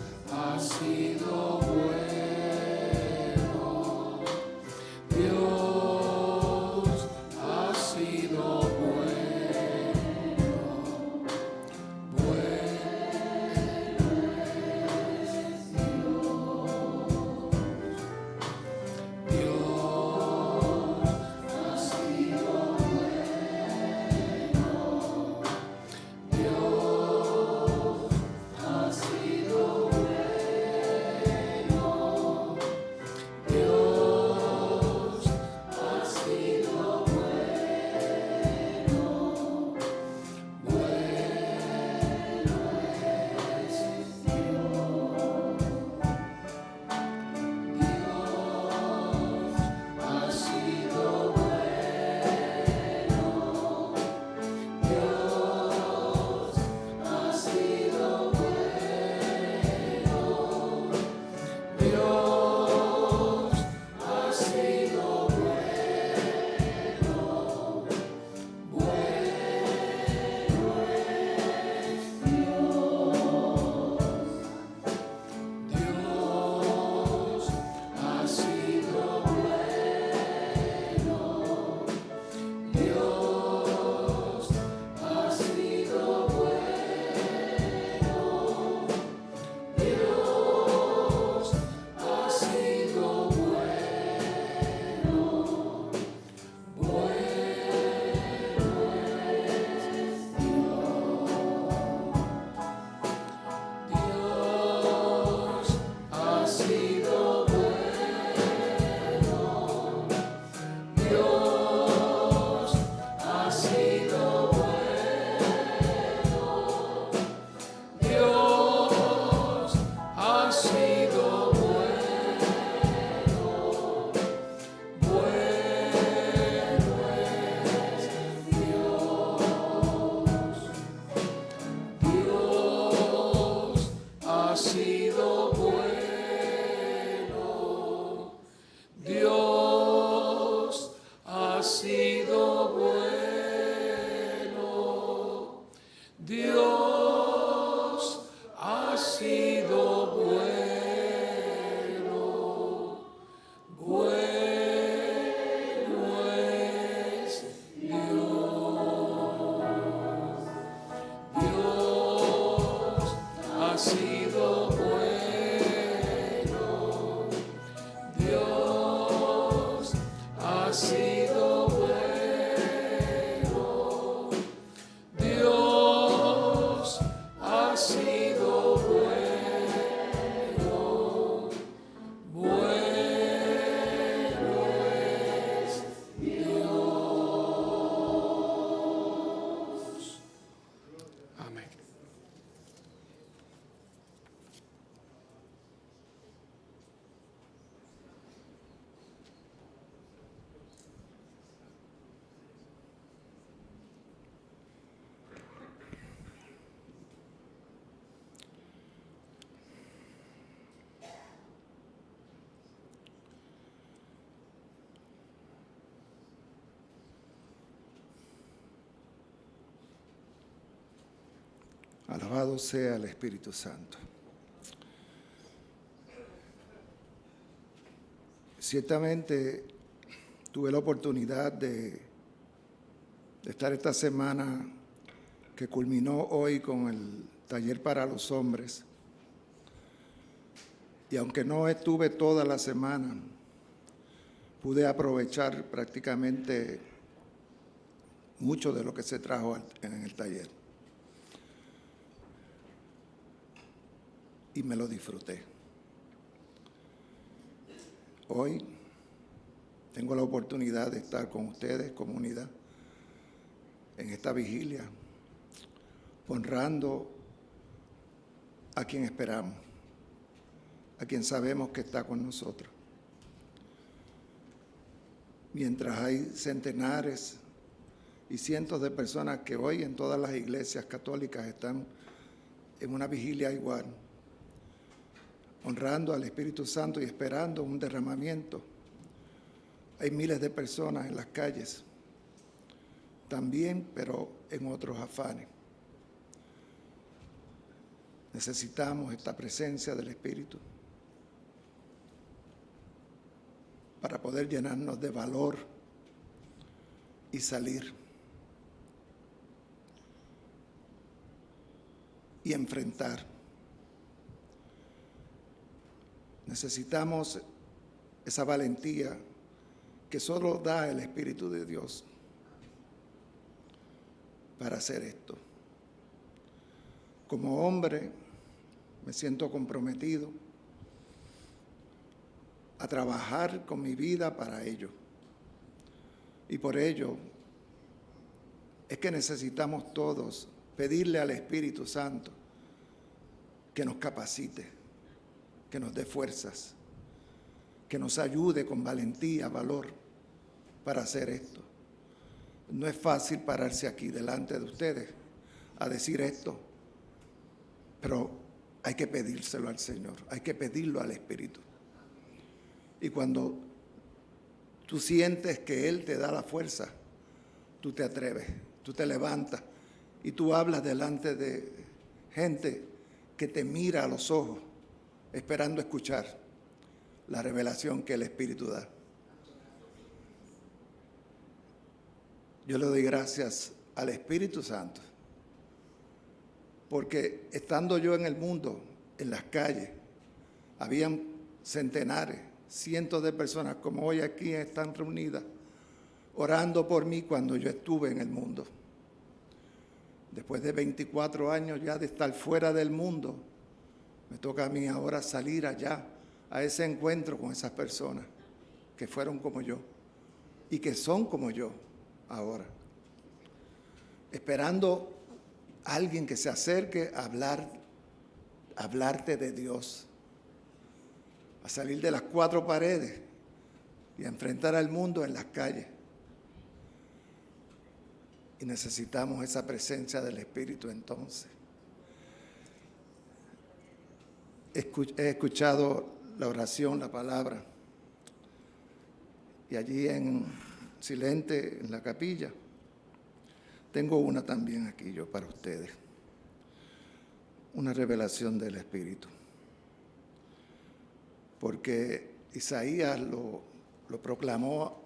ha sido bueno, Dios ha sido bueno, Alabado sea el Espíritu Santo. Ciertamente tuve la oportunidad de estar esta semana que culminó hoy con el taller para los hombres. Y aunque no estuve toda la semana, pude aprovechar prácticamente mucho de lo que se trajo en el taller. Y me lo disfruté. Hoy tengo la oportunidad de estar con ustedes, comunidad, en esta vigilia, honrando a quien esperamos, a quien sabemos que está con nosotros. Mientras hay centenares y cientos de personas que hoy en todas las iglesias católicas están en una vigilia igual, honrando al Espíritu Santo y esperando un derramamiento. Hay miles de personas en las calles también, pero en otros afanes. Necesitamos esta presencia del Espíritu para poder llenarnos de valor y salir y enfrentar. Necesitamos esa valentía que solo da el Espíritu de Dios para hacer esto. Como hombre, me siento comprometido a trabajar con mi vida para ello. Y por ello es que necesitamos todos pedirle al Espíritu Santo que nos capacite, que nos dé fuerzas, que nos ayude con valentía, valor para hacer esto. No es fácil pararse aquí delante de ustedes a decir esto, pero hay que pedírselo al Señor, hay que pedirlo al Espíritu. Y cuando tú sientes que Él te da la fuerza, tú te atreves, tú te levantas y tú hablas delante de gente que te mira a los ojos, esperando escuchar la revelación que el Espíritu da. Yo le doy gracias al Espíritu Santo, porque estando yo en el mundo, en las calles, habían centenares, cientos de personas como hoy aquí están reunidas, orando por mí cuando yo estuve en el mundo. Después de 24 años ya de estar fuera del mundo, me toca a mí ahora salir allá a ese encuentro con esas personas que fueron como yo y que son como yo ahora, esperando a alguien que se acerque a hablarte de Dios, a salir de las cuatro paredes y a enfrentar al mundo en las calles. Y necesitamos esa presencia del Espíritu entonces. He escuchado la oración, la palabra, y allí en Silente, en la capilla, tengo una también aquí yo para ustedes, una revelación del Espíritu, porque Isaías lo proclamó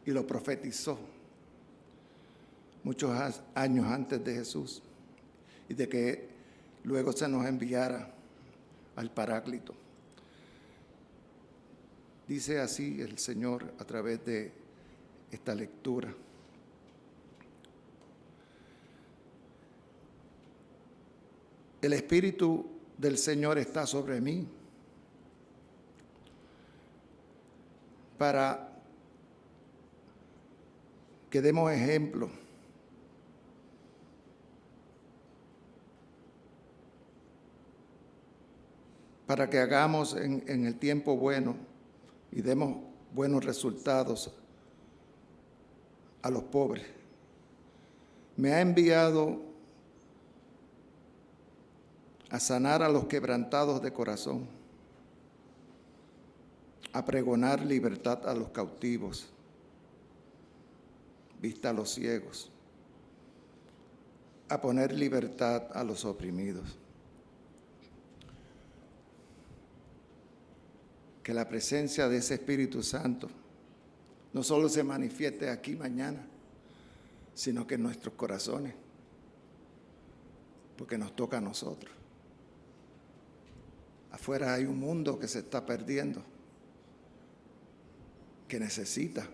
y lo profetizó muchos años antes de Jesús y de que luego se nos enviara al Paráclito. Dice así el Señor a través de esta lectura. El Espíritu del Señor está sobre mí para que demos ejemplo para que hagamos en el tiempo bueno y demos buenos resultados a los pobres. Me ha enviado a sanar a los quebrantados de corazón, a pregonar libertad a los cautivos, vista a los ciegos, a poner libertad a los oprimidos. Que la presencia de ese Espíritu Santo no solo se manifieste aquí mañana, sino que en nuestros corazones, porque nos toca a nosotros. Afuera hay un mundo que se está perdiendo, que necesita.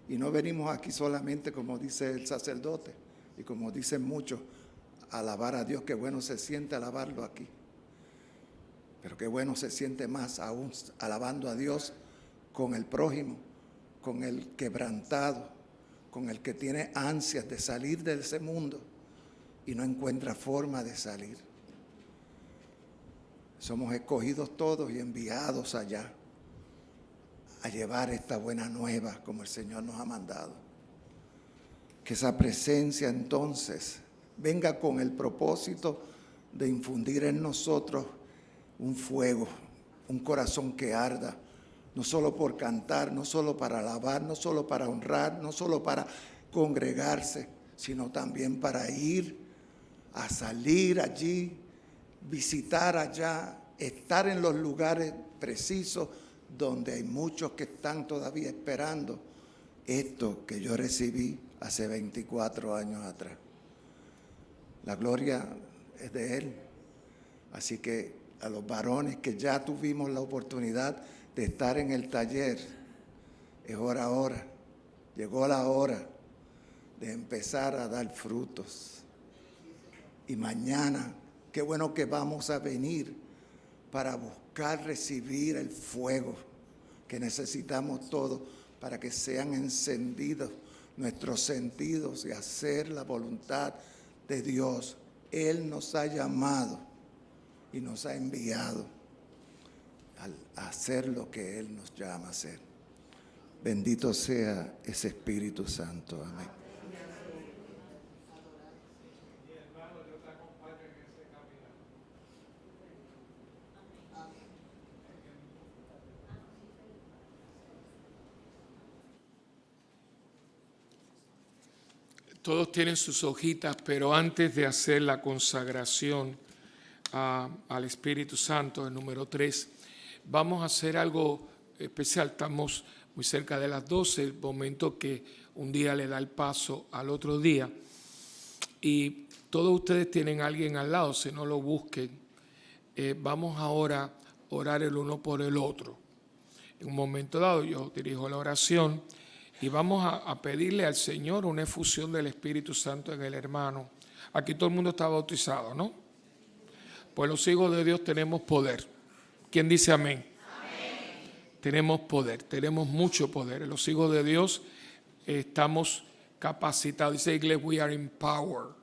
Y no venimos aquí solamente, como dice el sacerdote y como dicen muchos, a alabar a Dios. Qué bueno se siente alabarlo aquí. Pero qué bueno se siente más aún alabando a Dios con el prójimo, con el quebrantado, con el que tiene ansias de salir de ese mundo y no encuentra forma de salir. Somos escogidos todos y enviados allá a llevar esta buena nueva como el Señor nos ha mandado. Que esa presencia entonces venga con el propósito de infundir en nosotros un fuego, un corazón que arda, no solo por cantar, no solo para alabar, no solo para honrar, no solo para congregarse, sino también para ir a salir allí, visitar allá, estar en los lugares precisos donde hay muchos que están todavía esperando esto que yo recibí hace 24 años atrás. La gloria es de Él. Así que a los varones que ya tuvimos la oportunidad de estar en el taller, es hora ahora, llegó la hora de empezar a dar frutos. Y mañana, qué bueno que vamos a venir para buscar recibir el fuego que necesitamos todos para que sean encendidos nuestros sentidos y hacer la voluntad de Dios. Él nos ha llamado y nos ha enviado a hacer lo que Él nos llama a hacer. Bendito sea ese Espíritu Santo. Amén. Todos tienen sus hojitas, pero antes de hacer la consagración al Espíritu Santo, el número 3, vamos a hacer algo especial. Estamos muy cerca de las 12, el momento que un día le da el paso al otro día. Y todos ustedes tienen a alguien al lado, si no lo busquen. Vamos ahora a orar el uno por el otro. En un momento dado yo dirijo la oración. Y vamos a pedirle al Señor una efusión del Espíritu Santo en el hermano. Aquí todo el mundo está bautizado, ¿no? Pues los hijos de Dios tenemos poder. ¿Quién dice amén? Amén. Tenemos poder, tenemos mucho poder. Los hijos de Dios estamos capacitados. Dice Iglesia, we are empowered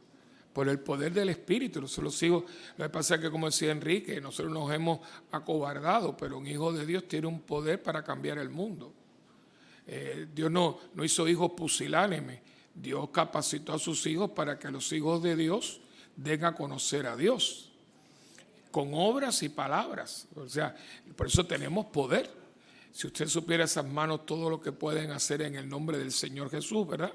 por el poder del Espíritu. Los hijos, lo que pasa es que, como decía Enrique, nosotros nos hemos acobardado, pero un hijo de Dios tiene un poder para cambiar el mundo. Dios no hizo hijos pusilánimes. Dios capacitó a sus hijos para que los hijos de Dios den a conocer a Dios con obras y palabras. O sea, por eso tenemos poder. Si usted supiera esas manos, todo lo que pueden hacer en el nombre del Señor Jesús, ¿verdad?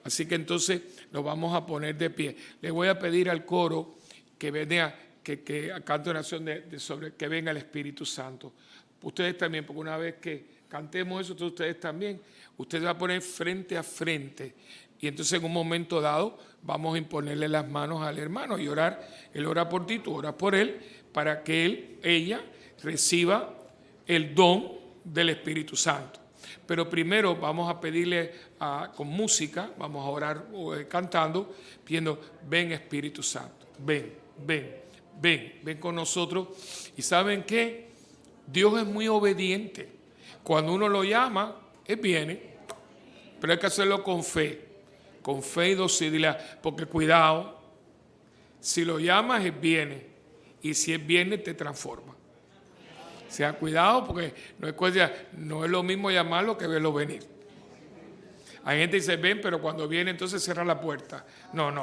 Así que entonces nos vamos a poner de pie. Le voy a pedir al coro que venga, que cante una oración sobre que venga el Espíritu Santo. Ustedes también, porque una vez que cantemos eso, entonces ustedes también, usted va a poner frente a frente y entonces en un momento dado vamos a imponerle las manos al hermano y orar. Él ora por ti, tú oras por él, para que ella reciba el don del Espíritu Santo. Pero primero vamos a pedirle con música, vamos a orar cantando, pidiendo, ven Espíritu Santo, ven con nosotros. Y ¿saben qué? Dios es muy obediente. Cuando uno lo llama, Él viene, pero hay que hacerlo con fe y docilidad, porque cuidado, si lo llamas, Él viene, y si Él viene, te transforma. O sea, cuidado, porque no es lo mismo llamarlo que verlo venir. Hay gente que dice, ven, pero cuando viene, entonces cierra la puerta. No.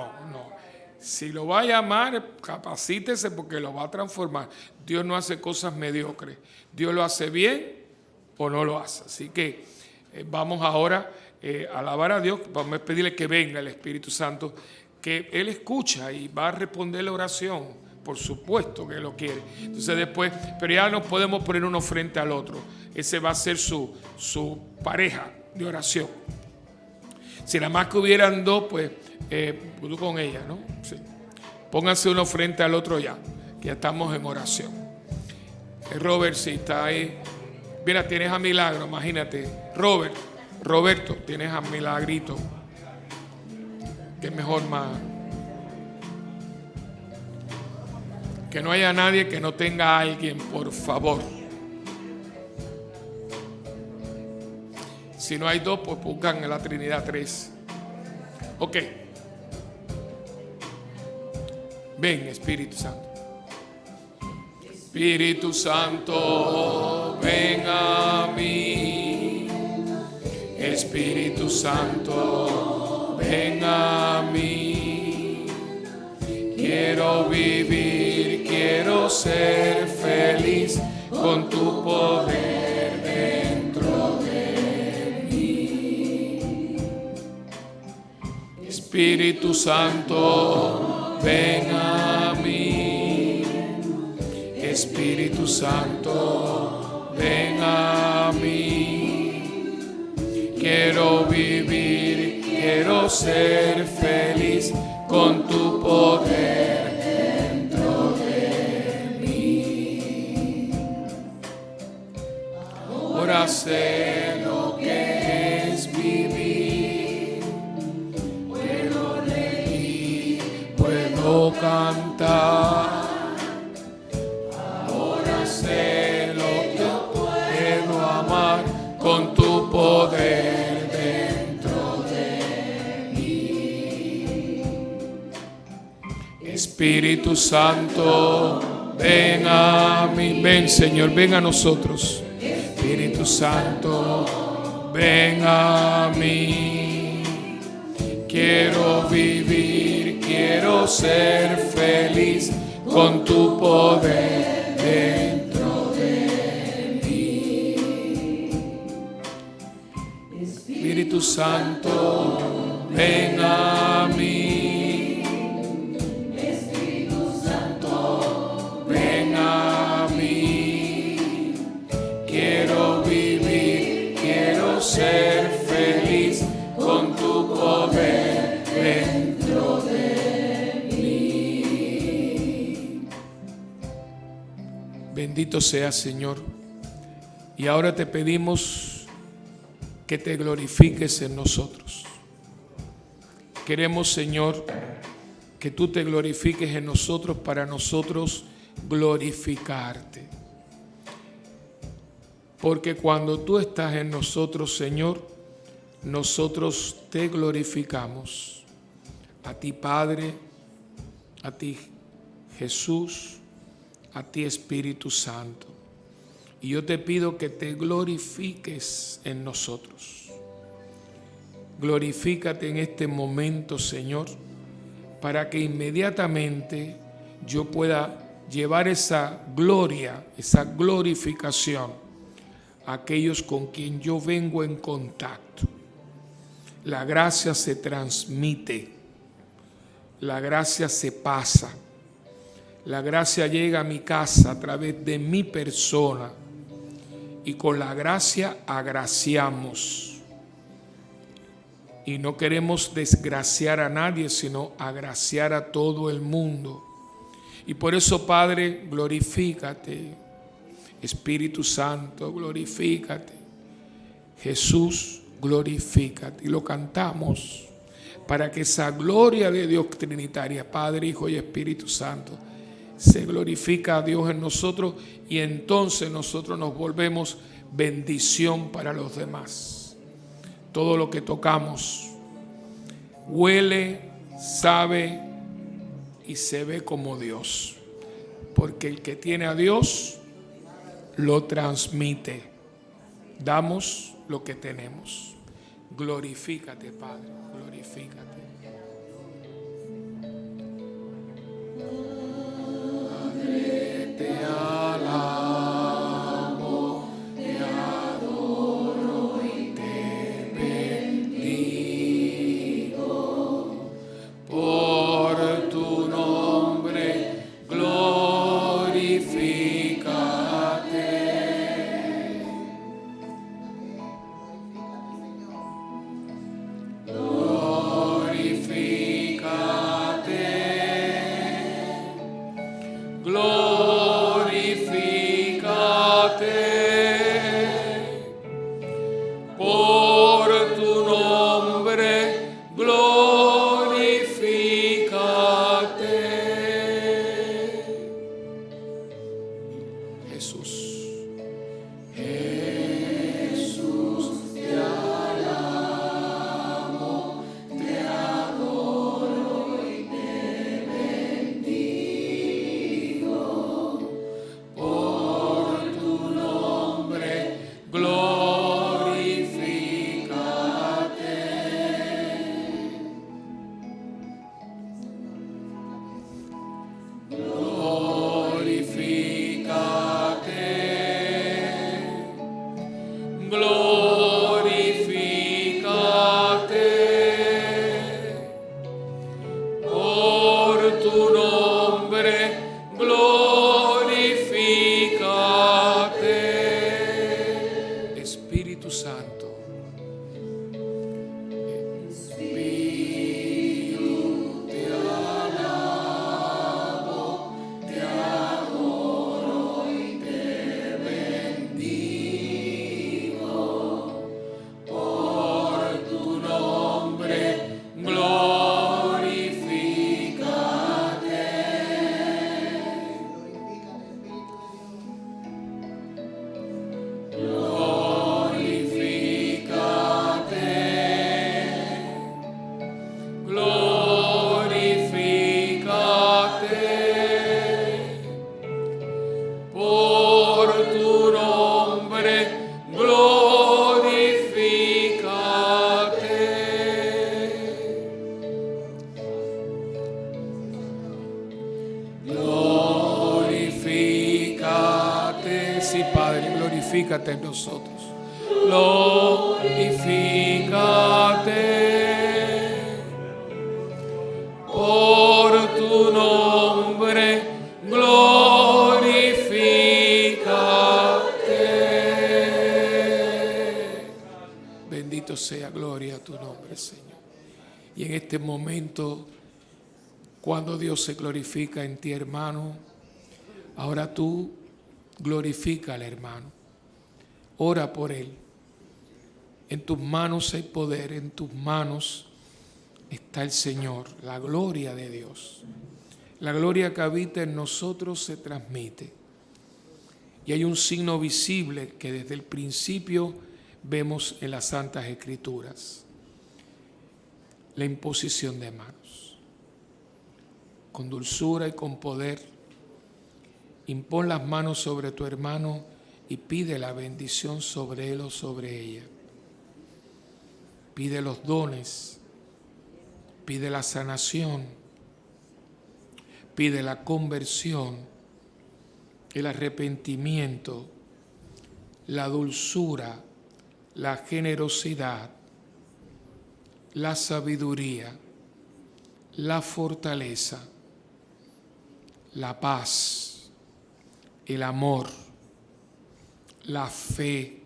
Si lo va a llamar, capacítese porque lo va a transformar. Dios no hace cosas mediocres. Dios lo hace bien o no lo hace. Así que vamos ahora a alabar a Dios, vamos a pedirle que venga el Espíritu Santo, que Él escucha y va a responder la oración, por supuesto que lo quiere. Entonces después, pero ya nos podemos poner uno frente al otro, ese va a ser su pareja de oración. Si nada más que hubieran dos, pues tú con ella, ¿no? Sí. Pónganse uno frente al otro ya, que ya estamos en oración. Robert, sí, está ahí. Mira, tienes a Milagro, imagínate. Roberto, tienes a Milagrito. Que mejor más. Que no haya nadie que no tenga a alguien, por favor. Si no hay dos, pues pongan en la Trinidad 3. Ok. Ven, Espíritu Santo. Espíritu Santo, ven a mí. Espíritu Santo, ven a mí. Quiero vivir, quiero ser feliz con tu poder dentro de mí. Espíritu Santo, ven a mí. Espíritu Santo, ven a mí. Quiero vivir, quiero ser feliz con tu poder dentro de mí. Ahora sé lo que es vivir. Puedo reír, puedo cantar. Ahora sé lo que puedo amar con tu poder dentro de mí. Espíritu Santo, ven a mí. Ven, Señor, ven a nosotros. Espíritu Santo, ven a mí. Quiero vivir, quiero ser feliz con tu poder dentro de mí. Espíritu Santo, ven a mí. Espíritu Santo, ven a mí. Quiero vivir, quiero ser feliz con tu poder dentro de mí. Bendito seas, Señor. Y ahora te pedimos que te glorifiques en nosotros. Queremos, Señor, que tú te glorifiques en nosotros para nosotros glorificarte. Porque cuando tú estás en nosotros, Señor, nosotros te glorificamos. A ti, Padre, a ti, Jesús, a ti, Espíritu Santo. Y yo te pido que te glorifiques en nosotros. Glorifícate en este momento, Señor, para que inmediatamente yo pueda llevar esa gloria, esa glorificación a aquellos con quien yo vengo en contacto. La gracia se transmite, la gracia se pasa, la gracia llega a mi casa a través de mi persona y con la gracia agraciamos. Y no queremos desgraciar a nadie, sino agraciar a todo el mundo. Y por eso, Padre, glorifícate. Espíritu Santo, glorifícate. Jesús, glorifícate. Y lo cantamos para que esa gloria de Dios trinitaria, Padre, Hijo y Espíritu Santo, se glorifica a Dios en nosotros y entonces nosotros nos volvemos bendición para los demás. Todo lo que tocamos huele, sabe y se ve como Dios. Porque el que tiene a Dios lo transmite. Damos lo que tenemos. Glorifícate, Padre, glorifícate. Padre, te alabo, te adoro y te bendigo. Por tu nombre glorifícate. Glorifícate. glorifícate. Por tu nombre, glorifícate. Sí, Padre, glorifícate en nosotros. Glorifícate. Por tu nombre, glorifícate. Bendito sea, gloria a tu nombre, Señor. Y en este momento, cuando Dios se glorifica en ti, hermano, ahora tú glorifica al hermano. Ora por él. En tus manos hay poder, en tus manos está el Señor, la gloria de Dios. La gloria que habita en nosotros se transmite. Y hay un signo visible que desde el principio vemos en las Santas Escrituras. La imposición de manos. Con dulzura y con poder, impón las manos sobre tu hermano y pide la bendición sobre él o sobre ella. Pide los dones, pide la sanación, pide la conversión, el arrepentimiento, la dulzura, la generosidad, la sabiduría, la fortaleza, la paz, el amor, la fe,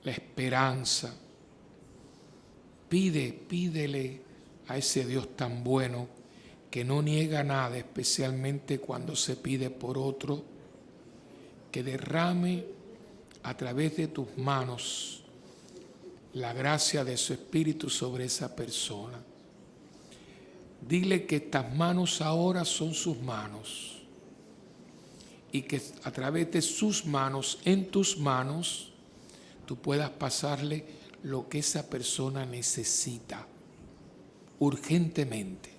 la esperanza. Pídele a ese Dios tan bueno que no niega nada, especialmente cuando se pide por otro, que derrame a través de tus manos la gracia de su Espíritu sobre esa persona. Dile que estas manos ahora son sus manos y que a través de sus manos, en tus manos, tú puedas pasarle lo que esa persona necesita urgentemente.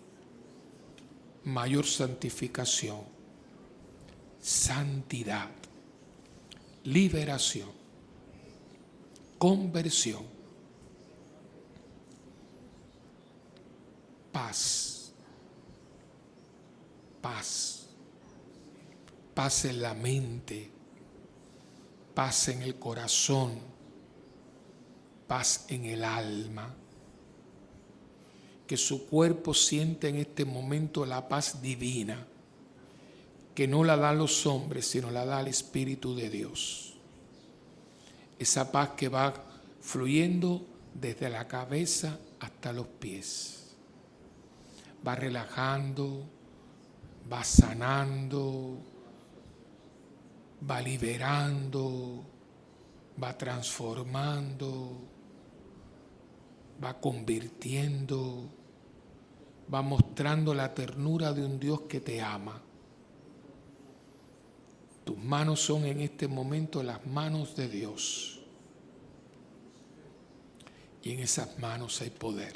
Mayor santificación, santidad, liberación, conversión, paz, paz, paz en la mente, paz en el corazón, paz en el alma. Que su cuerpo siente en este momento la paz divina, que no la dan los hombres, sino la da el Espíritu de Dios. Esa paz que va fluyendo desde la cabeza hasta los pies. Va relajando, va sanando, va liberando, va transformando, va convirtiendo, va mostrando la ternura de un Dios que te ama. Tus manos son en este momento las manos de Dios. Y en esas manos hay poder.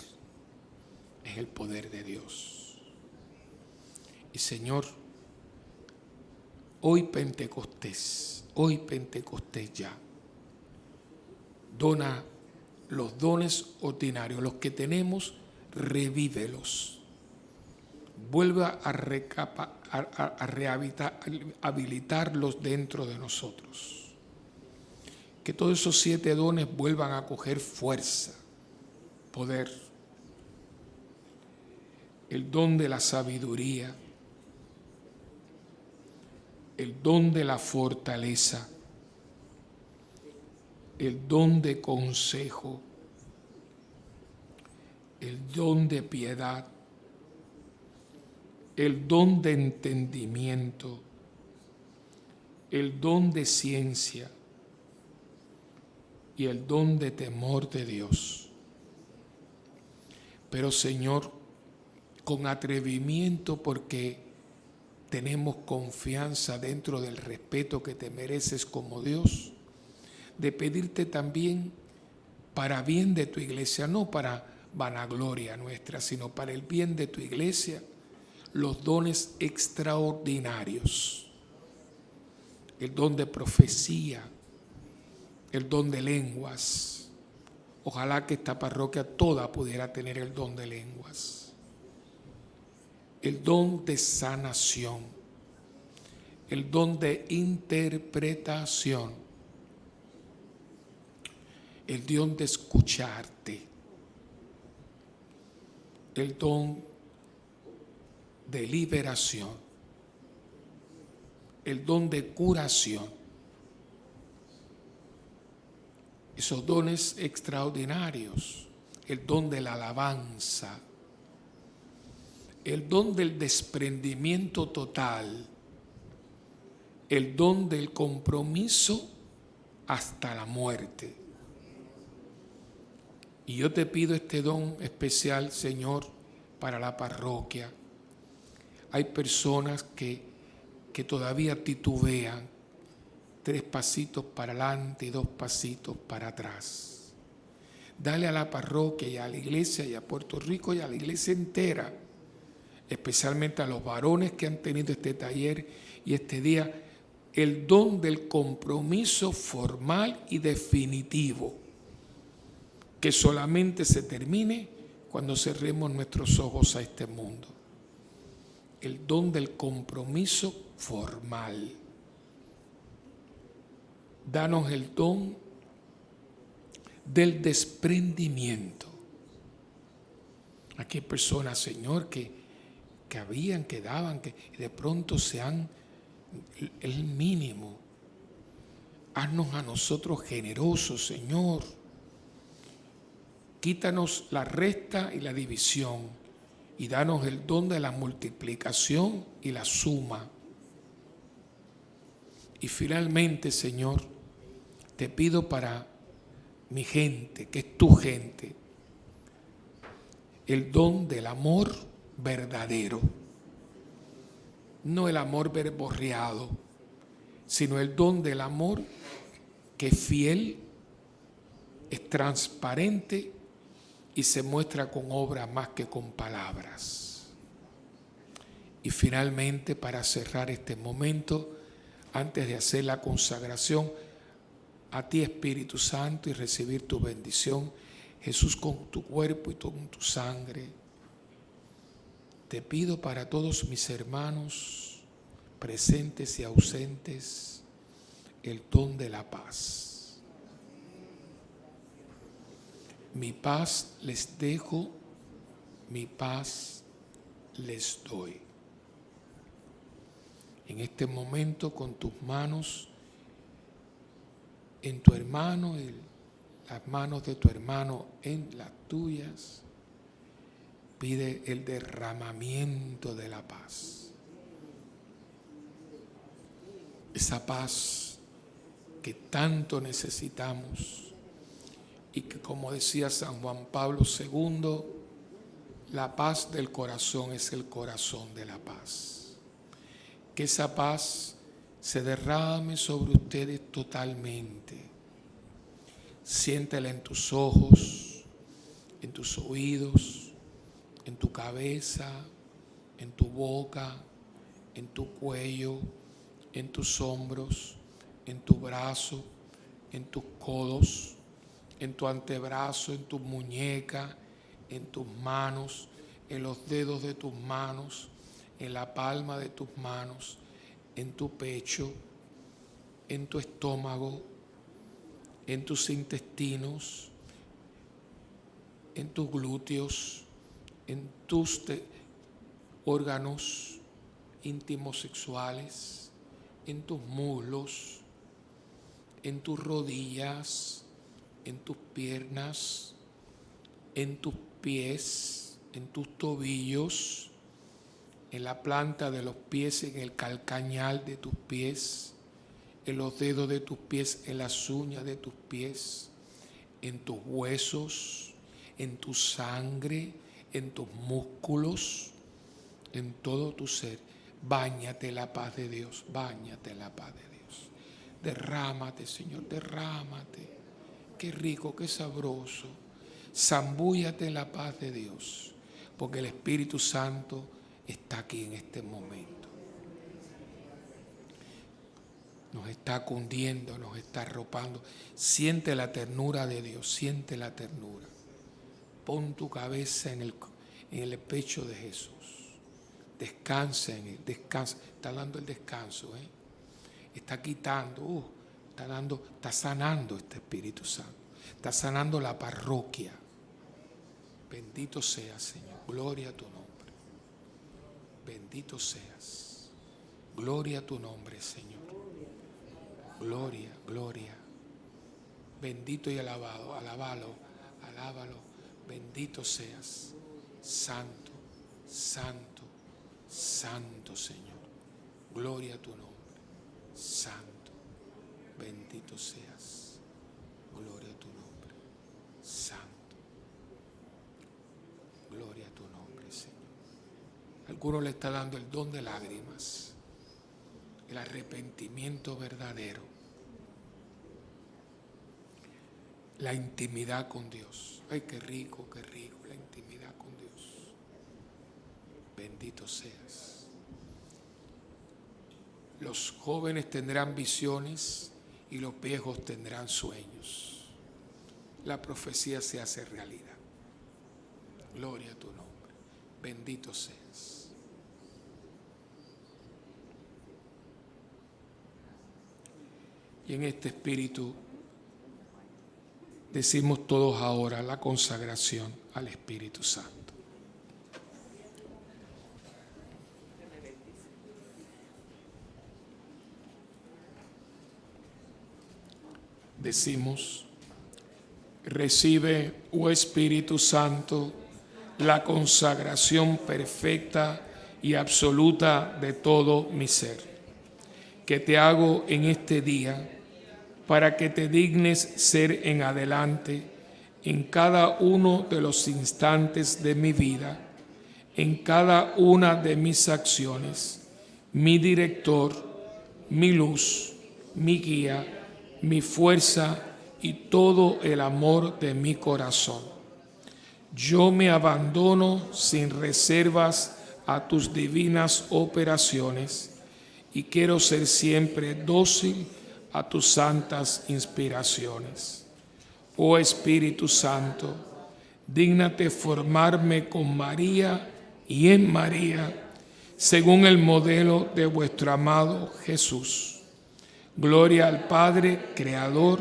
Es el poder de Dios. Y Señor, hoy Pentecostés ya, dona los dones ordinarios, los que tenemos, revívelos. Vuelve a rehabilitarlos dentro de nosotros. Que todos esos 7 dones vuelvan a coger fuerza, poder. El don de la sabiduría, el don de la fortaleza, el don de consejo, el don de piedad, el don de entendimiento, el don de ciencia y el don de temor de Dios. Pero Señor, con atrevimiento, porque tenemos confianza dentro del respeto que te mereces como Dios, de pedirte también para bien de tu iglesia, no para vanagloria nuestra, sino para el bien de tu iglesia, los dones extraordinarios. El don de profecía, el don de lenguas. Ojalá que esta parroquia toda pudiera tener el don de lenguas. El don de sanación. El don de interpretación. El don de escucharte. El don de liberación. El don de curación. Esos dones extraordinarios. El don de la alabanza. El don del desprendimiento total. El don del compromiso hasta la muerte. Y yo te pido este don especial, Señor, para la parroquia. Hay personas que todavía titubean, 3 pasitos para adelante y 2 pasitos para atrás. Dale a la parroquia y a la iglesia y a Puerto Rico y a la iglesia entera, especialmente a los varones que han tenido este taller y este día, el don del compromiso formal y definitivo, que solamente se termine cuando cerremos nuestros ojos a este mundo. El don del compromiso formal. Danos el don del desprendimiento. Aquí hay personas, Señor, que habían, que daban, que de pronto se han, el mínimo. Haznos a nosotros generosos, Señor. Quítanos la resta y la división y danos el don de la multiplicación y la suma. Y finalmente, Señor, te pido para mi gente, que es tu gente, el don del amor verdadero. No el amor verborreado, sino el don del amor que es fiel, es transparente y se muestra con obras más que con palabras. Y finalmente, para cerrar este momento, antes de hacer la consagración a ti, Espíritu Santo, y recibir tu bendición, Jesús, con tu cuerpo y con tu sangre, te pido para todos mis hermanos presentes y ausentes el don de la paz. Mi paz les dejo, mi paz les doy. En este momento, con tus manos en tu hermano y las manos de tu hermano en las tuyas, pide el derramamiento de la paz. Esa paz que tanto necesitamos y que, como decía San Juan Pablo II, la paz del corazón es el corazón de la paz. Que esa paz se derrame sobre ustedes totalmente. Siéntela en tus ojos, en tus oídos, en tu cabeza, en tu boca, en tu cuello, en tus hombros, en tu brazo, en tus codos, en tu antebrazo, en tu muñeca, en tus manos, en los dedos de tus manos, en la palma de tus manos, en tu pecho, en tu estómago, en tus intestinos, en tus glúteos, en tus órganos íntimos sexuales, en tus muslos, en tus rodillas, en tus piernas, en tus pies, en tus tobillos, en la planta de los pies, en el calcañal de tus pies, en los dedos de tus pies, en las uñas de tus pies, en tus huesos, en tu sangre, en tus músculos, en todo tu ser. Báñate la paz de Dios, báñate la paz de Dios. Derrámate, Señor, derrámate. Qué rico, qué sabroso. Zambúllate en la paz de Dios, porque el Espíritu Santo está aquí en este momento. Nos está cundiendo, nos está arropando. Siente la ternura de Dios, siente la ternura. Pon tu cabeza en el pecho de Jesús. Descansa en él, descansa. Está dando el descanso, Está quitando, está sanando este Espíritu Santo. Está sanando la parroquia. Bendito seas, Señor. Gloria a tu nombre. Bendito seas. Gloria a tu nombre, Señor. Gloria, gloria. Bendito y alabado, alábalo. Bendito seas. Santo, santo, santo, Señor. Gloria a tu nombre. Santo, bendito seas. Gloria a tu nombre. Santo. Gloria a tu nombre, Señor. Alguno le está dando el don de lágrimas, el arrepentimiento verdadero, la intimidad con Dios. Ay, qué rico, la intimidad con Dios. Bendito seas. Los jóvenes tendrán visiones y los viejos tendrán sueños. La profecía se hace realidad. Gloria a tu nombre. Bendito seas. Y en este espíritu decimos todos ahora la consagración al Espíritu Santo. Decimos: recibe, oh Espíritu Santo, la consagración perfecta y absoluta de todo mi ser, que te hago en este día, para que te dignes ser en adelante, en cada uno de los instantes de mi vida, en cada una de mis acciones, mi director, mi luz, mi guía, mi fuerza y todo el amor de mi corazón. Yo me abandono sin reservas a tus divinas operaciones y quiero ser siempre dócil a tus santas inspiraciones. Oh Espíritu Santo, dígnate formarme con María y en María, según el modelo de vuestro amado Jesús. Gloria al Padre Creador,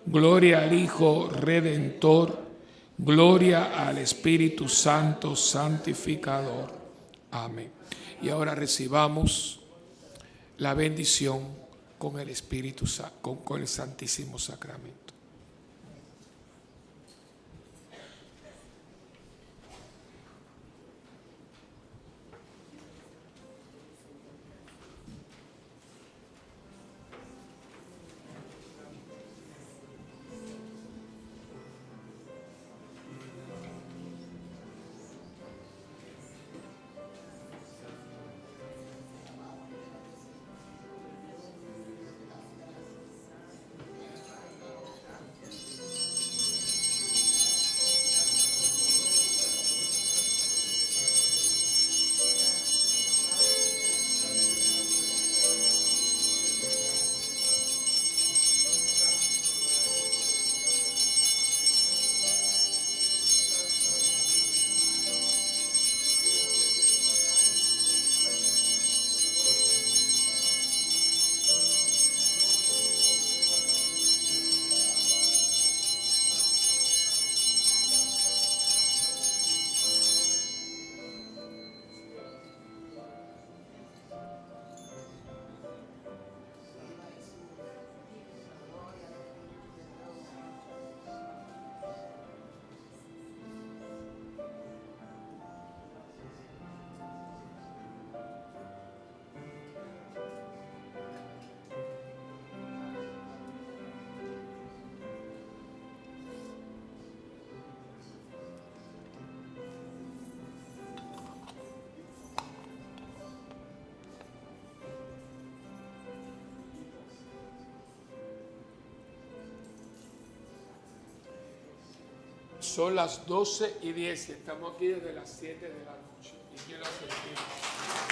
gloria al Hijo Redentor, gloria al Espíritu Santo Santificador. Amén. Y ahora recibamos la bendición con el Espíritu Santo, con el Santísimo Sacramento. Son las 12:10 y estamos aquí desde las 7 de la noche. Y quiero sentir.